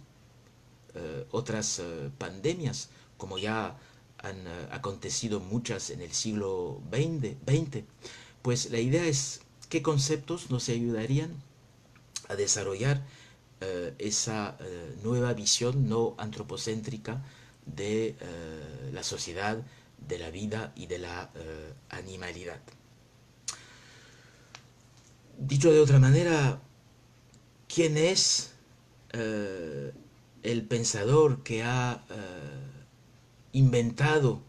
otras pandemias, como ya han acontecido muchas en el siglo XX. Pues la idea es qué conceptos nos ayudarían a desarrollar esa nueva visión no antropocéntrica de la sociedad, de la vida y de la animalidad. Dicho de otra manera, ¿quién es el pensador que ha inventado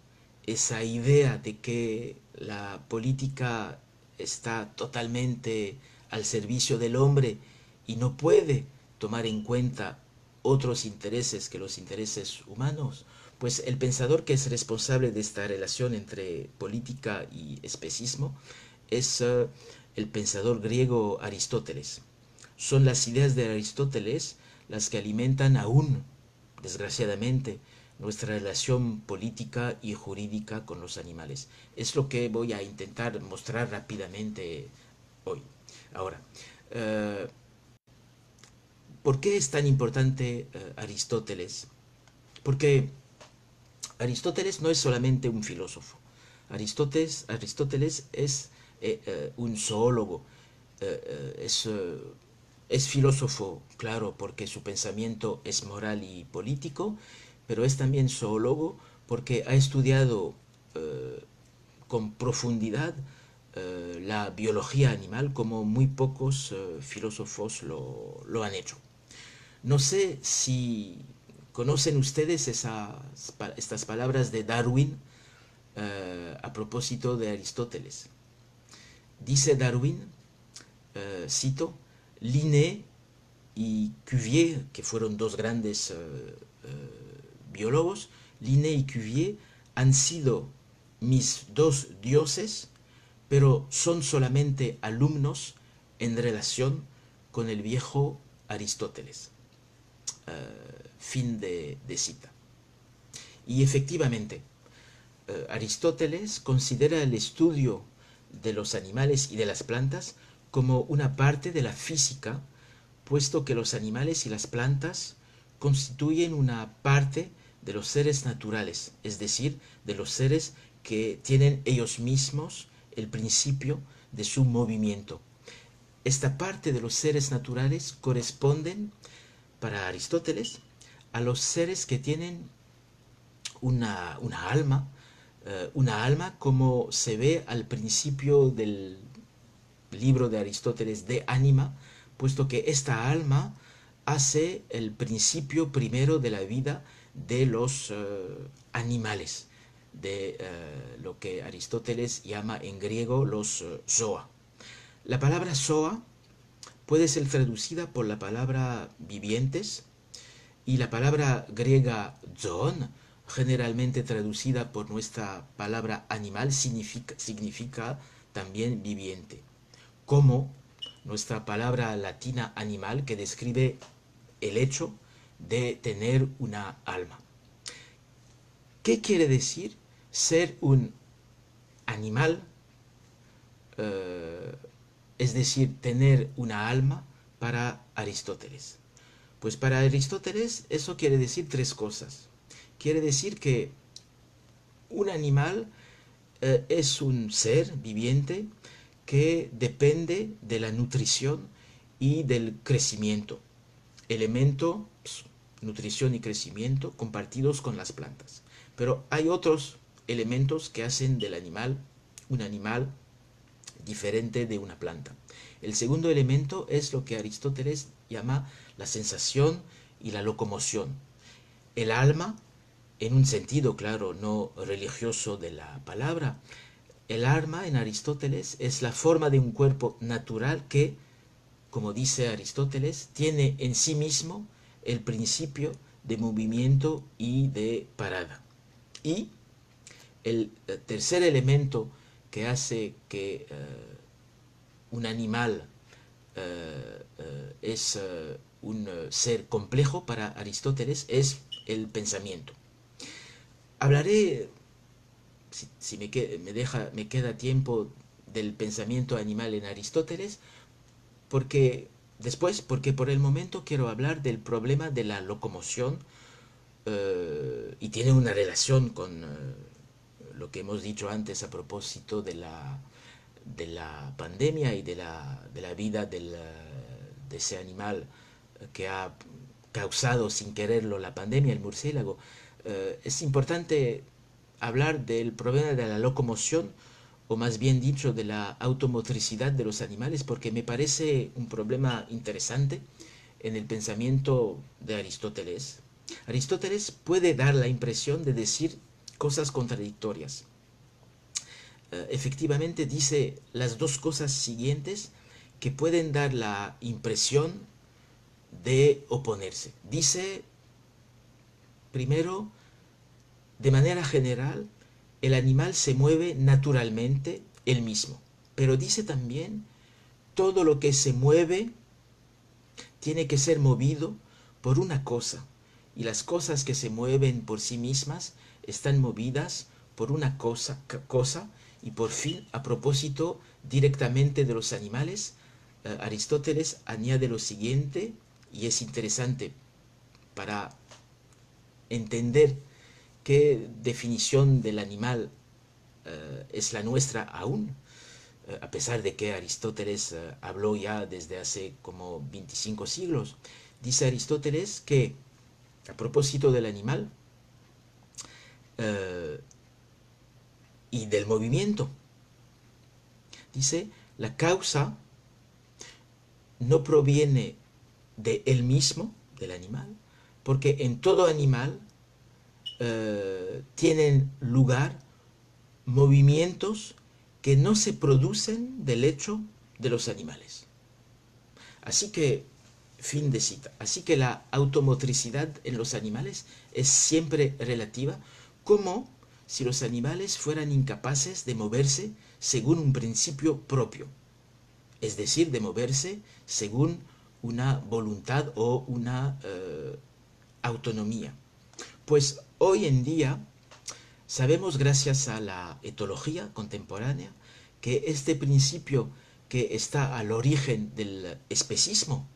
esa idea de que la política está totalmente al servicio del hombre y no puede tomar en cuenta otros intereses que los intereses humanos? Pues el pensador que es responsable de esta relación entre política y especismo es el pensador griego Aristóteles. Son las ideas de Aristóteles las que alimentan aún, desgraciadamente, nuestra relación política y jurídica con los animales. Es lo que voy a intentar mostrar rápidamente hoy. Ahora, ¿por qué es tan importante Aristóteles? Porque Aristóteles no es solamente un filósofo. Aristóteles es un zoólogo, es filósofo, claro, porque su pensamiento es moral y político, pero es también zoólogo porque ha estudiado con profundidad la biología animal como muy pocos filósofos lo han hecho. No sé si conocen ustedes estas palabras de Darwin a propósito de Aristóteles. Dice Darwin cito, Linné y Cuvier, que fueron dos grandes biólogos, Linné y Cuvier han sido mis dos dioses, pero son solamente alumnos en relación con el viejo Aristóteles. Fin de cita. Y efectivamente, Aristóteles considera el estudio de los animales y de las plantas como una parte de la física, puesto que los animales y las plantas constituyen una parte de los seres naturales, es decir, de los seres que tienen ellos mismos el principio de su movimiento. Esta parte de los seres naturales corresponden, para Aristóteles, a los seres que tienen una alma como se ve al principio del libro de Aristóteles de Ánima, puesto que esta alma hace el principio primero de la vida de los animales, de lo que Aristóteles llama en griego los zoa. La palabra zoa puede ser traducida por la palabra vivientes, y la palabra griega zoon, generalmente traducida por nuestra palabra animal, significa también viviente, como nuestra palabra latina animal, que describe el hecho de tener una alma. ¿Qué quiere decir ser un animal? Es decir, tener una alma para Aristóteles. Pues para Aristóteles eso quiere decir tres cosas. Quiere decir que un animal es un ser viviente que depende de la nutrición y del crecimiento. Elemento, nutrición y crecimiento compartidos con las plantas. Pero hay otros elementos que hacen del animal un animal diferente de una planta. El segundo elemento es lo que Aristóteles llama la sensación y la locomoción. El alma, en un sentido, claro, no religioso de la palabra, el alma en Aristóteles es la forma de un cuerpo natural que, como dice Aristóteles, tiene en sí mismo el principio de movimiento y de parada. Y el tercer elemento que hace que un animal es un ser complejo para Aristóteles es el pensamiento. Hablaré, si me queda tiempo, del pensamiento animal en Aristóteles, porque por el momento quiero hablar del problema de la locomoción, y tiene una relación con lo que hemos dicho antes a propósito de la pandemia y de la vida de ese animal que ha causado sin quererlo la pandemia, el murciélago. Es importante hablar del problema de la locomoción, o más bien dicho, de la automotricidad de los animales, porque me parece un problema interesante en el pensamiento de Aristóteles. Aristóteles puede dar la impresión de decir cosas contradictorias. Efectivamente dice las dos cosas siguientes que pueden dar la impresión de oponerse. Dice, primero, de manera general, el animal se mueve naturalmente él mismo. Pero dice también, todo lo que se mueve tiene que ser movido por una cosa. Y las cosas que se mueven por sí mismas están movidas por una cosa. Y por fin, a propósito directamente de los animales, Aristóteles añade lo siguiente, y es interesante para entender qué definición del animal es la nuestra aún, a pesar de que Aristóteles habló ya desde hace como 25 siglos. Dice Aristóteles que, a propósito del animal y del movimiento, dice, la causa no proviene de él mismo, del animal, porque en todo animal tienen lugar movimientos que no se producen del hecho de los animales. Así que, fin de cita, así que la automotricidad en los animales es siempre relativa, como si los animales fueran incapaces de moverse según un principio propio, es decir, de moverse según una voluntad o una autonomía. Pues hoy en día sabemos, gracias a la etología contemporánea, que este principio que está al origen del especismo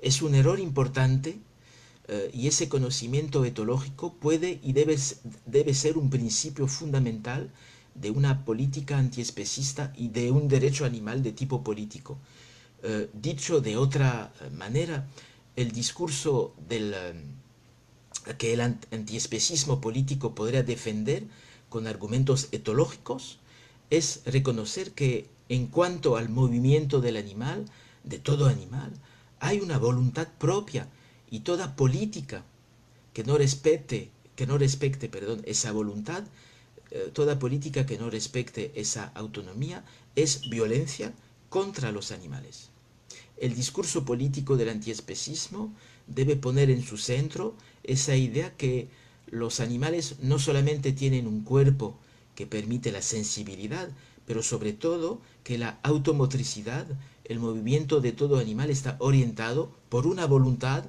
es un error importante, y ese conocimiento etológico puede y debe ser un principio fundamental de una política antiespecista y de un derecho animal de tipo político. Dicho de otra manera, el discurso que el antiespecismo político podría defender con argumentos etológicos es reconocer que en cuanto al movimiento del animal, de todo animal, hay una voluntad propia, y toda política que no respecte, perdón, esa voluntad, toda política que no respecte esa autonomía es violencia contra los animales. El discurso político del antiespecismo debe poner en su centro esa idea que los animales no solamente tienen un cuerpo que permite la sensibilidad, pero sobre todo que la automotricidad, el movimiento de todo animal está orientado por una voluntad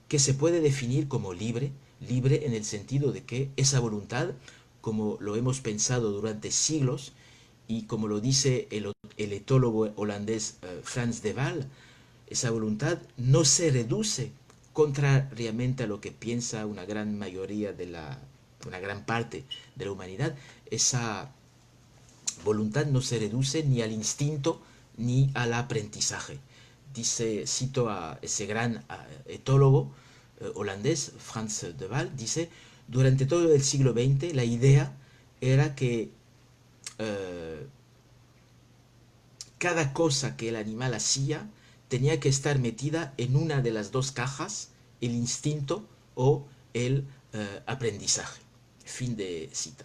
que se puede definir como libre, libre en el sentido de que esa voluntad, como lo hemos pensado durante siglos, y como lo dice el etólogo holandés Frans de Waal, esa voluntad no se reduce, contrariamente a lo que piensa una gran mayoría una gran parte de la humanidad. Esa voluntad no se reduce ni al instinto ni al aprendizaje. Dice, cito a ese gran etólogo holandés, Frans de Waal, dice: durante todo el siglo XX la idea era que eh, cada cosa que el animal hacía tenía que estar metida en una de las dos cajas, el instinto o el aprendizaje. Fin de cita.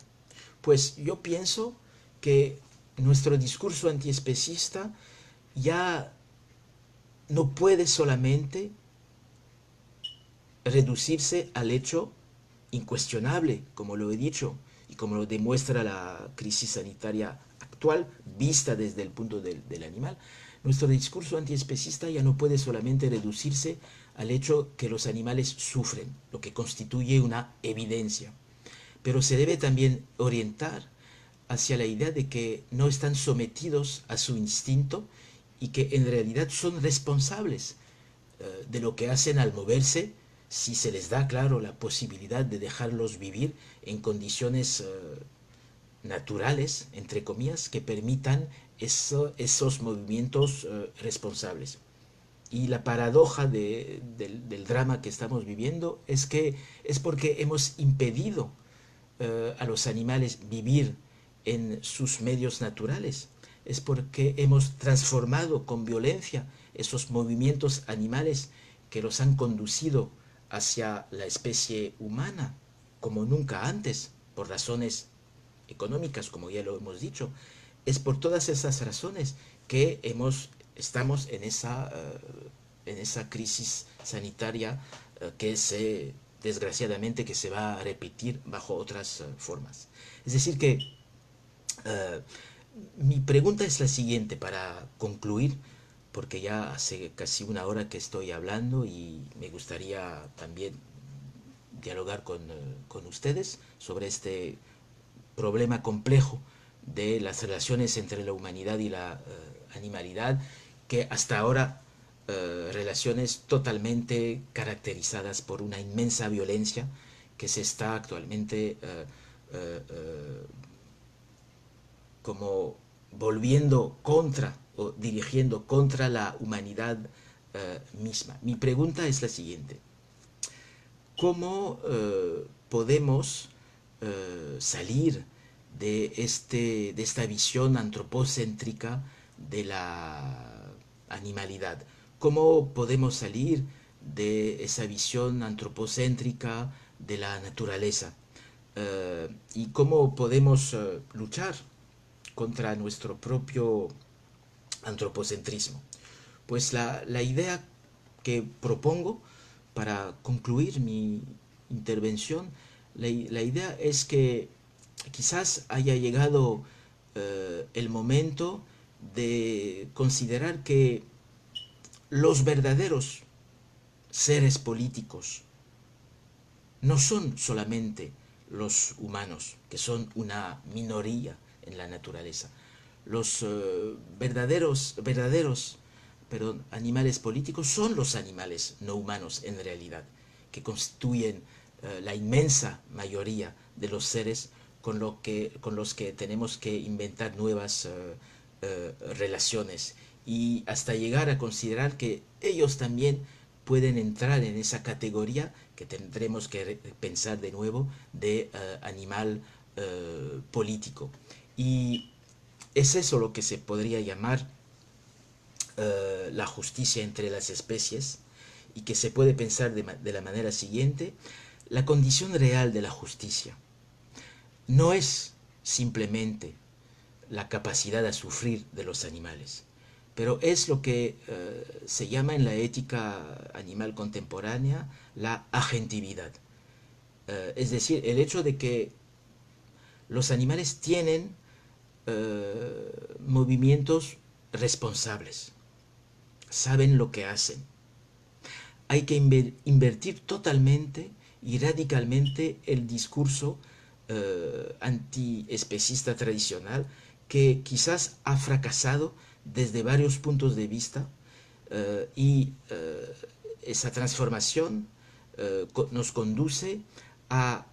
Pues yo pienso que nuestro discurso antiespecista ya no puede solamente reducirse al hecho incuestionable, como lo he dicho, y como lo demuestra la crisis sanitaria actual, vista desde el punto del animal. Nuestro discurso antiespecista ya no puede solamente reducirse al hecho que los animales sufren, lo que constituye una evidencia, pero se debe también orientar hacia la idea de que no están sometidos a su instinto y que en realidad son responsables de lo que hacen al moverse, si se les da, claro, la posibilidad de dejarlos vivir en condiciones naturales, entre comillas, que permitan esos movimientos responsables. Y la paradoja del drama que estamos viviendo es que es porque hemos impedido a los animales vivir en sus medios naturales. Es porque hemos transformado con violencia esos movimientos animales que los han conducido hacia la especie humana como nunca antes, por razones económicas, como ya lo hemos dicho. Es por todas esas razones que estamos en esa crisis sanitaria que desgraciadamente, que se va a repetir bajo otras formas. Es decir que uh, mi pregunta es la siguiente para concluir, porque ya hace casi una hora que estoy hablando y me gustaría también dialogar con ustedes sobre este problema complejo de las relaciones entre la humanidad y la animalidad, que hasta ahora relaciones totalmente caracterizadas por una inmensa violencia que se está actualmente como volviendo contra o dirigiendo contra la humanidad misma. Mi pregunta es la siguiente: ¿cómo podemos salir de esta visión antropocéntrica de la animalidad? ¿Cómo podemos salir de esa visión antropocéntrica de la naturaleza? ¿Y cómo podemos luchar contra nuestro propio antropocentrismo? Pues la idea que propongo para concluir mi intervención, la idea es que quizás haya llegado el momento de considerar que los verdaderos seres políticos no son solamente los humanos, que son una minoría en la naturaleza. Los verdaderos animales políticos son los animales no humanos en realidad, que constituyen la inmensa mayoría de los seres con los que tenemos que inventar nuevas relaciones y hasta llegar a considerar que ellos también pueden entrar en esa categoría que tendremos que pensar de nuevo de animal político. Y es eso lo que se podría llamar la justicia entre las especies y que se puede pensar de la manera siguiente: la condición real de la justicia no es simplemente la capacidad de sufrir de los animales, pero es lo que se llama en la ética animal contemporánea la agentividad. Es decir, el hecho de que los animales tienen movimientos responsables, saben lo que hacen. Hay que invertir totalmente y radicalmente el discurso antiespecista tradicional que quizás ha fracasado desde varios puntos de vista y esa transformación nos conduce a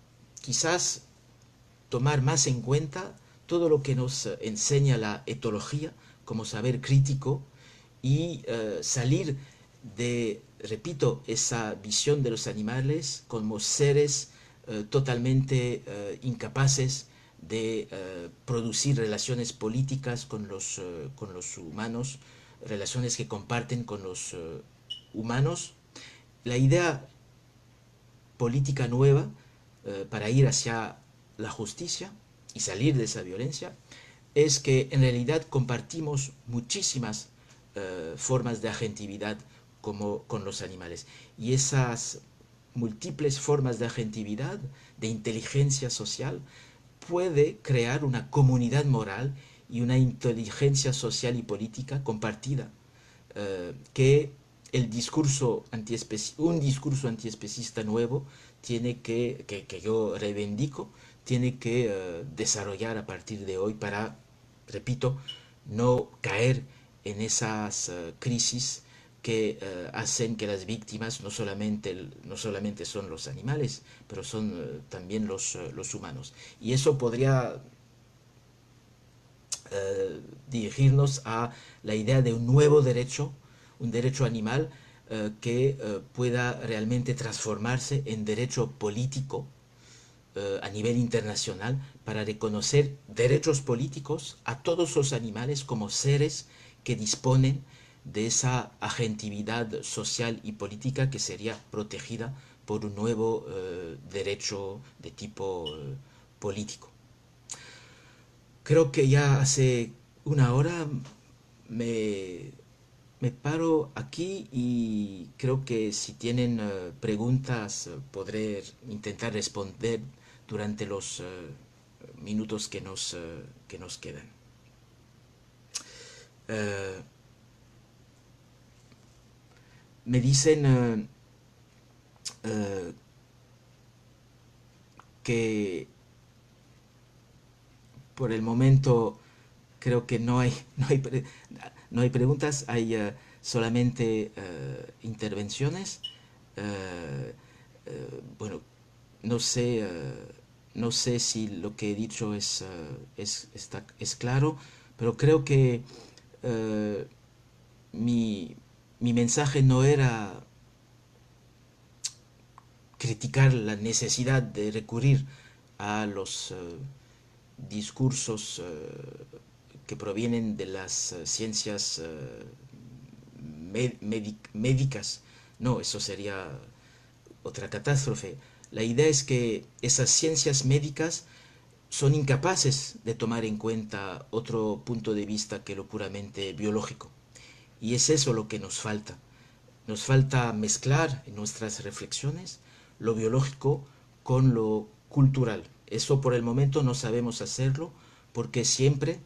quizás tomar más en cuenta todo lo que nos enseña la etología como saber crítico y salir de, repito, esa visión de los animales como seres totalmente incapaces de producir relaciones políticas con los humanos, relaciones que comparten con los humanos. La idea política nueva para ir hacia la justicia y salir de esa violencia es que en realidad compartimos muchísimas formas de agentividad como con los animales, y esas múltiples formas de agentividad, de inteligencia social, puede crear una comunidad moral y una inteligencia social y política compartida, que un discurso antiespecista nuevo que yo reivindico, tiene que desarrollar a partir de hoy para, repito, no caer en esas crisis que hacen que las víctimas no solamente son los animales, pero son también los humanos. Y eso podría dirigirnos a la idea de un nuevo derecho, un derecho animal que pueda realmente transformarse en derecho político a nivel internacional, para reconocer derechos políticos a todos los animales como seres que disponen de esa agentividad social y política que sería protegida por un nuevo derecho de tipo político. Creo que ya hace una hora me, me paro aquí y creo que si tienen preguntas podré intentar responder durante los minutos que nos quedan. Eh, Me dicen que por el momento creo que no hay preguntas, hay solamente intervenciones. Eh, bueno, no sé, no sé si lo que he dicho es claro, pero creo que eh, mi, mi mensaje no era criticar la necesidad de recurrir a los discursos que provienen de las ciencias médicas. No, eso sería otra catástrofe. La idea es que esas ciencias médicas son incapaces de tomar en cuenta otro punto de vista que lo puramente biológico. Y es eso lo que nos falta. Nos falta mezclar en nuestras reflexiones lo biológico con lo cultural. Eso por el momento no sabemos hacerlo porque siempre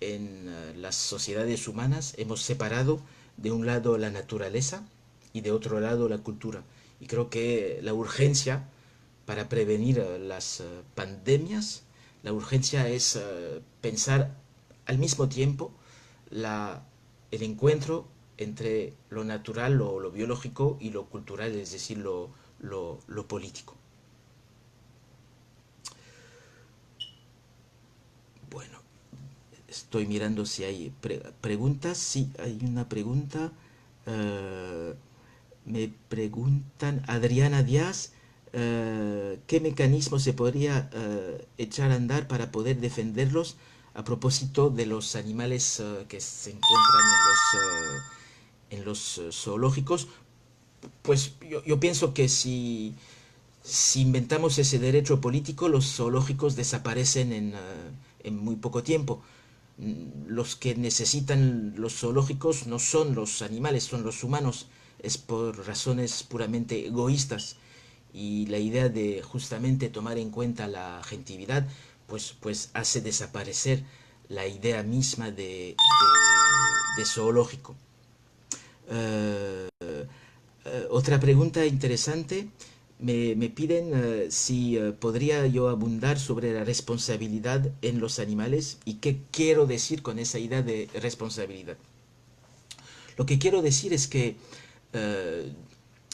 en las sociedades humanas hemos separado de un lado la naturaleza y de otro lado la cultura. Y creo que la urgencia para prevenir las pandemias, la urgencia es pensar al mismo tiempo la, el encuentro entre lo natural, lo biológico y lo cultural, es decir, lo político. Bueno, estoy mirando si hay preguntas. Sí, hay una pregunta. Eh, Me preguntan, Adriana Díaz, ¿qué mecanismo se podría echar a andar para poder defenderlos a propósito de los animales que se encuentran en los zoológicos? Pues yo pienso que si inventamos ese derecho político, los zoológicos desaparecen en muy poco tiempo. Los que necesitan los zoológicos no son los animales, son los humanos. Es por razones puramente egoístas. Y la idea de justamente tomar en cuenta la agentividad, pues hace desaparecer la idea misma de zoológico. Eh, Otra pregunta interesante. Me piden si podría yo abundar sobre la responsabilidad en los animales y qué quiero decir con esa idea de responsabilidad. Lo que quiero decir es que eh,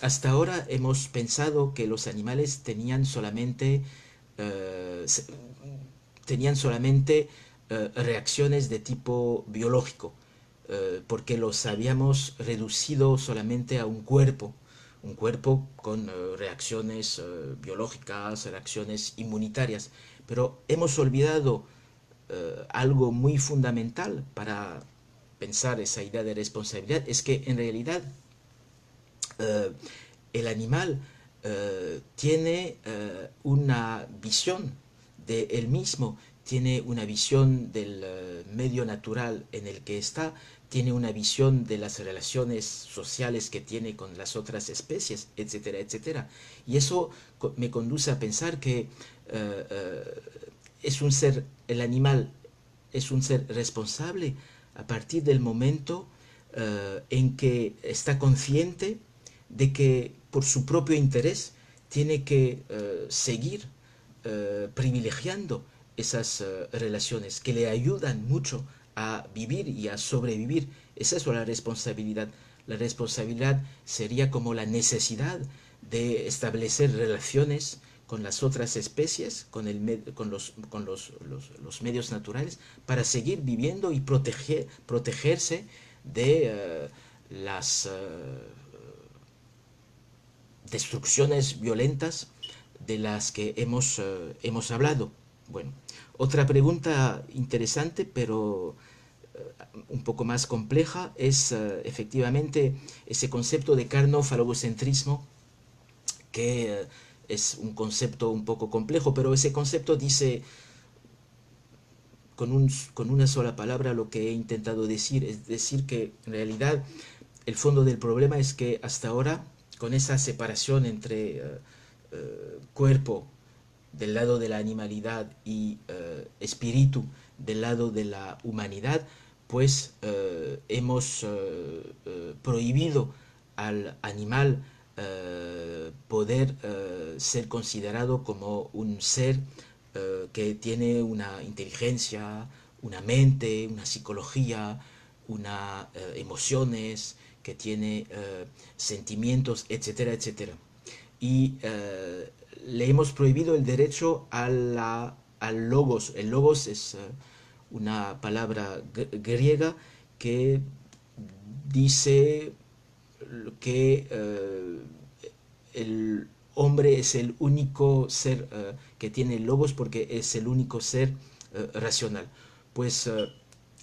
hasta ahora hemos pensado que los animales eh, tenían solamente reacciones de tipo biológico, porque los habíamos reducido solamente a un cuerpo con reacciones biológicas, reacciones inmunitarias. Pero hemos olvidado algo muy fundamental para pensar esa idea de responsabilidad, es que en realidad eh, el animal tiene una visión de él mismo, tiene una visión del medio natural en el que está, tiene una visión de las relaciones sociales que tiene con las otras especies, etcétera, etcétera. Y eso me conduce a pensar que es un ser, el animal es un ser responsable a partir del momento en que está consciente de que por su propio interés tiene que seguir privilegiando esas relaciones que le ayudan mucho a vivir y a sobrevivir. Es eso la responsabilidad. La responsabilidad sería como la necesidad de establecer relaciones con las otras especies, con los medios naturales, para seguir viviendo y protegerse de las destrucciones violentas de las que hemos hablado. Bueno, otra pregunta interesante, pero un poco más compleja, es efectivamente ese concepto de carnofalogocentrismo, que es un concepto un poco complejo, pero ese concepto dice con una sola palabra lo que he intentado decir, es decir, que en realidad el fondo del problema es que hasta ahora, con esa separación entre cuerpo del lado de la animalidad y espíritu del lado de la humanidad, pues hemos prohibido al animal poder ser considerado como un ser que tiene una inteligencia, una mente, una psicología, una emociones, que tiene sentimientos, etcétera, etcétera. Y le hemos prohibido el derecho al logos. El logos es una palabra griega que dice que el hombre es el único ser que tiene logos porque es el único ser racional. Pues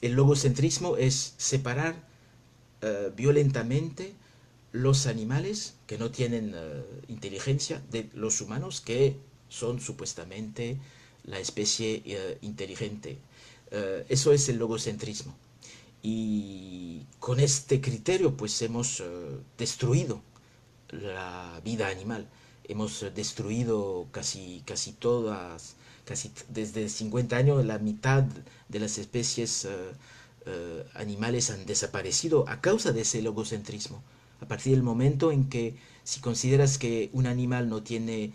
el logocentrismo es separar violentamente los animales que no tienen inteligencia de los humanos que son supuestamente la especie inteligente. Eso es el logocentrismo. y con este criterio pues hemos destruido la vida animal. Hemos destruido casi todas, desde 50 años la mitad de las especies animales han desaparecido a causa de ese logocentrismo. A partir del momento en que si consideras que un animal no tiene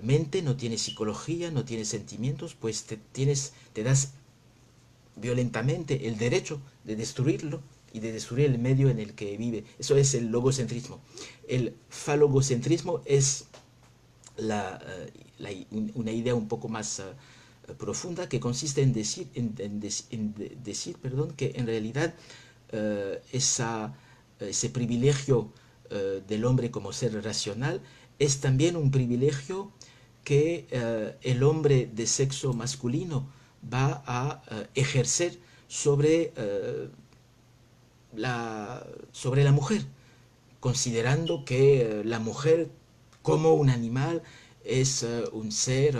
mente, no tiene psicología, no tiene sentimientos, pues te das violentamente el derecho de destruirlo y de destruir el medio en el que vive. Eso es el logocentrismo. El falogocentrismo es una idea un poco más profunda que consiste en decir, perdón, que en realidad ese privilegio del hombre como ser racional es también un privilegio que el hombre de sexo masculino va a ejercer sobre la mujer, considerando que la mujer como un animal es un ser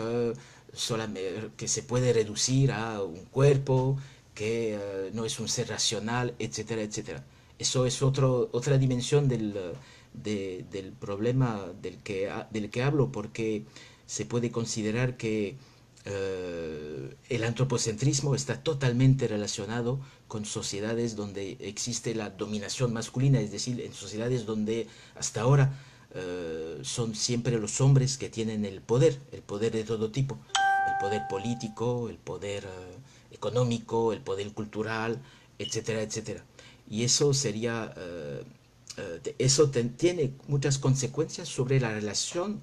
que se puede reducir a un cuerpo, que no es un ser racional, etcétera, etcétera. Eso es otra dimensión del problema del que hablo, porque se puede considerar que el antropocentrismo está totalmente relacionado con sociedades donde existe la dominación masculina, es decir, en sociedades donde hasta ahora son siempre los hombres que tienen el poder de todo tipo, el poder político, el poder económico, el poder cultural, etcétera, etcétera. Y eso sería, tiene muchas consecuencias sobre la relación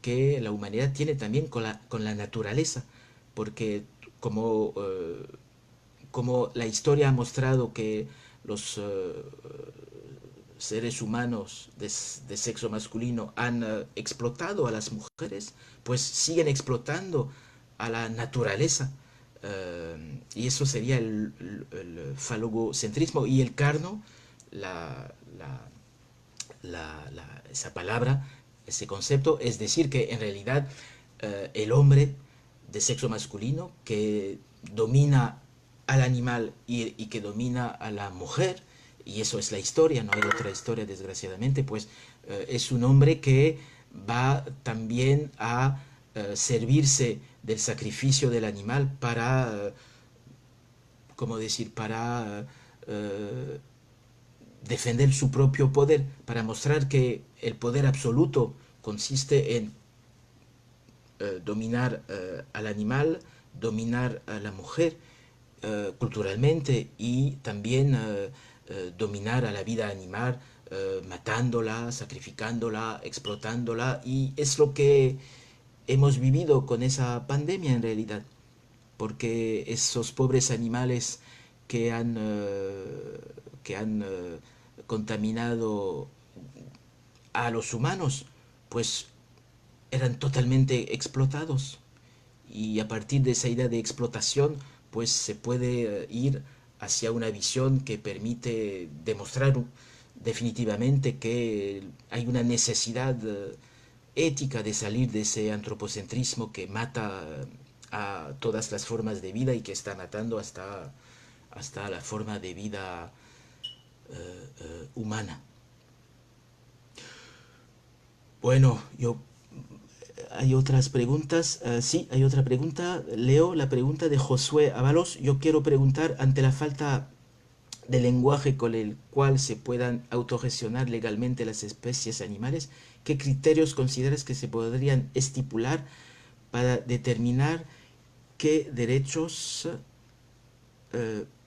que la humanidad tiene también con la naturaleza, porque como, como la historia ha mostrado que los seres humanos de sexo masculino han explotado a las mujeres, pues siguen explotando a la naturaleza. Y eso sería el falogocentrismo. Y el carno, la, la, esa palabra, ese concepto, es decir, que en realidad el hombre de sexo masculino que domina al animal y que domina a la mujer, y eso es la historia, no hay otra historia desgraciadamente, pues es un hombre que va también a servirse del sacrificio del animal para, ¿cómo decir?, para defender su propio poder, para mostrar que el poder absoluto consiste en dominar al animal, dominar a la mujer culturalmente y también dominar a la vida animal, matándola, sacrificándola, explotándola, y es lo que hemos vivido con esa pandemia en realidad, porque esos pobres animales que han contaminado a los humanos, pues eran totalmente explotados. Y a partir de esa idea de explotación, pues se puede ir hacia una visión que permite demostrar definitivamente que hay una necesidad ética de salir de ese antropocentrismo que mata a todas las formas de vida y que está matando hasta la forma de vida humana. Bueno, hay otras preguntas. Sí, hay otra pregunta. Leo la pregunta de Josué Ábalos. Yo quiero preguntar, ante la falta de lenguaje con el cual se puedan autogestionar legalmente las especies animales, ¿qué criterios consideras que se podrían estipular para determinar qué derechos,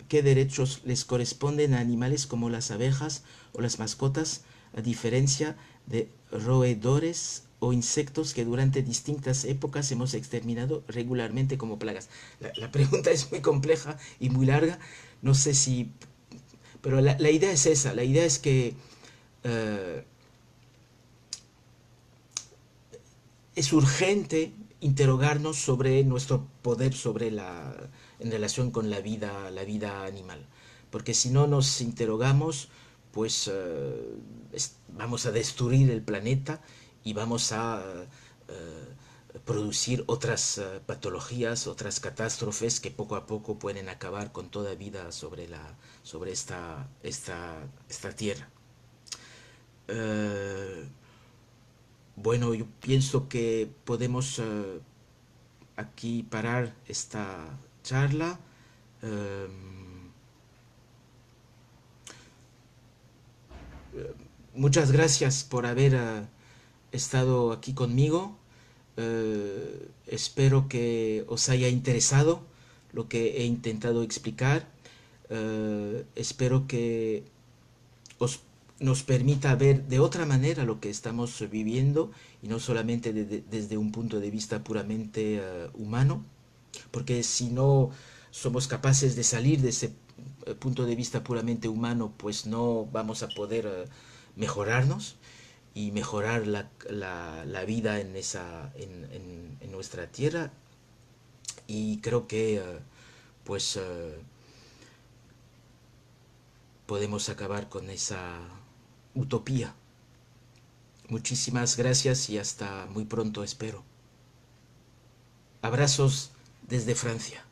qué derechos les corresponden a animales como las abejas o las mascotas, a diferencia de roedores o insectos que durante distintas épocas hemos exterminado regularmente como plagas? La pregunta es muy compleja y muy larga. No sé si... Pero la idea es esa. La idea es que eh, es urgente interrogarnos sobre nuestro poder en relación con la vida animal. Porque si no nos interrogamos, pues vamos a destruir el planeta y vamos a producir otras patologías, otras catástrofes que poco a poco pueden acabar con toda vida sobre esta tierra. Eh, bueno, yo pienso que podemos aquí parar esta charla. Eh, Muchas gracias por haber estado aquí conmigo. Espero que os haya interesado lo que he intentado explicar. Espero que os, nos permita ver de otra manera lo que estamos viviendo y no solamente desde un punto de vista puramente humano, porque si no somos capaces de salir de ese punto de vista puramente humano, pues no vamos a poder mejorarnos y mejorar la vida en nuestra tierra. Y creo que pues podemos acabar con esa utopía. Muchísimas gracias y hasta muy pronto, espero. Abrazos desde Francia.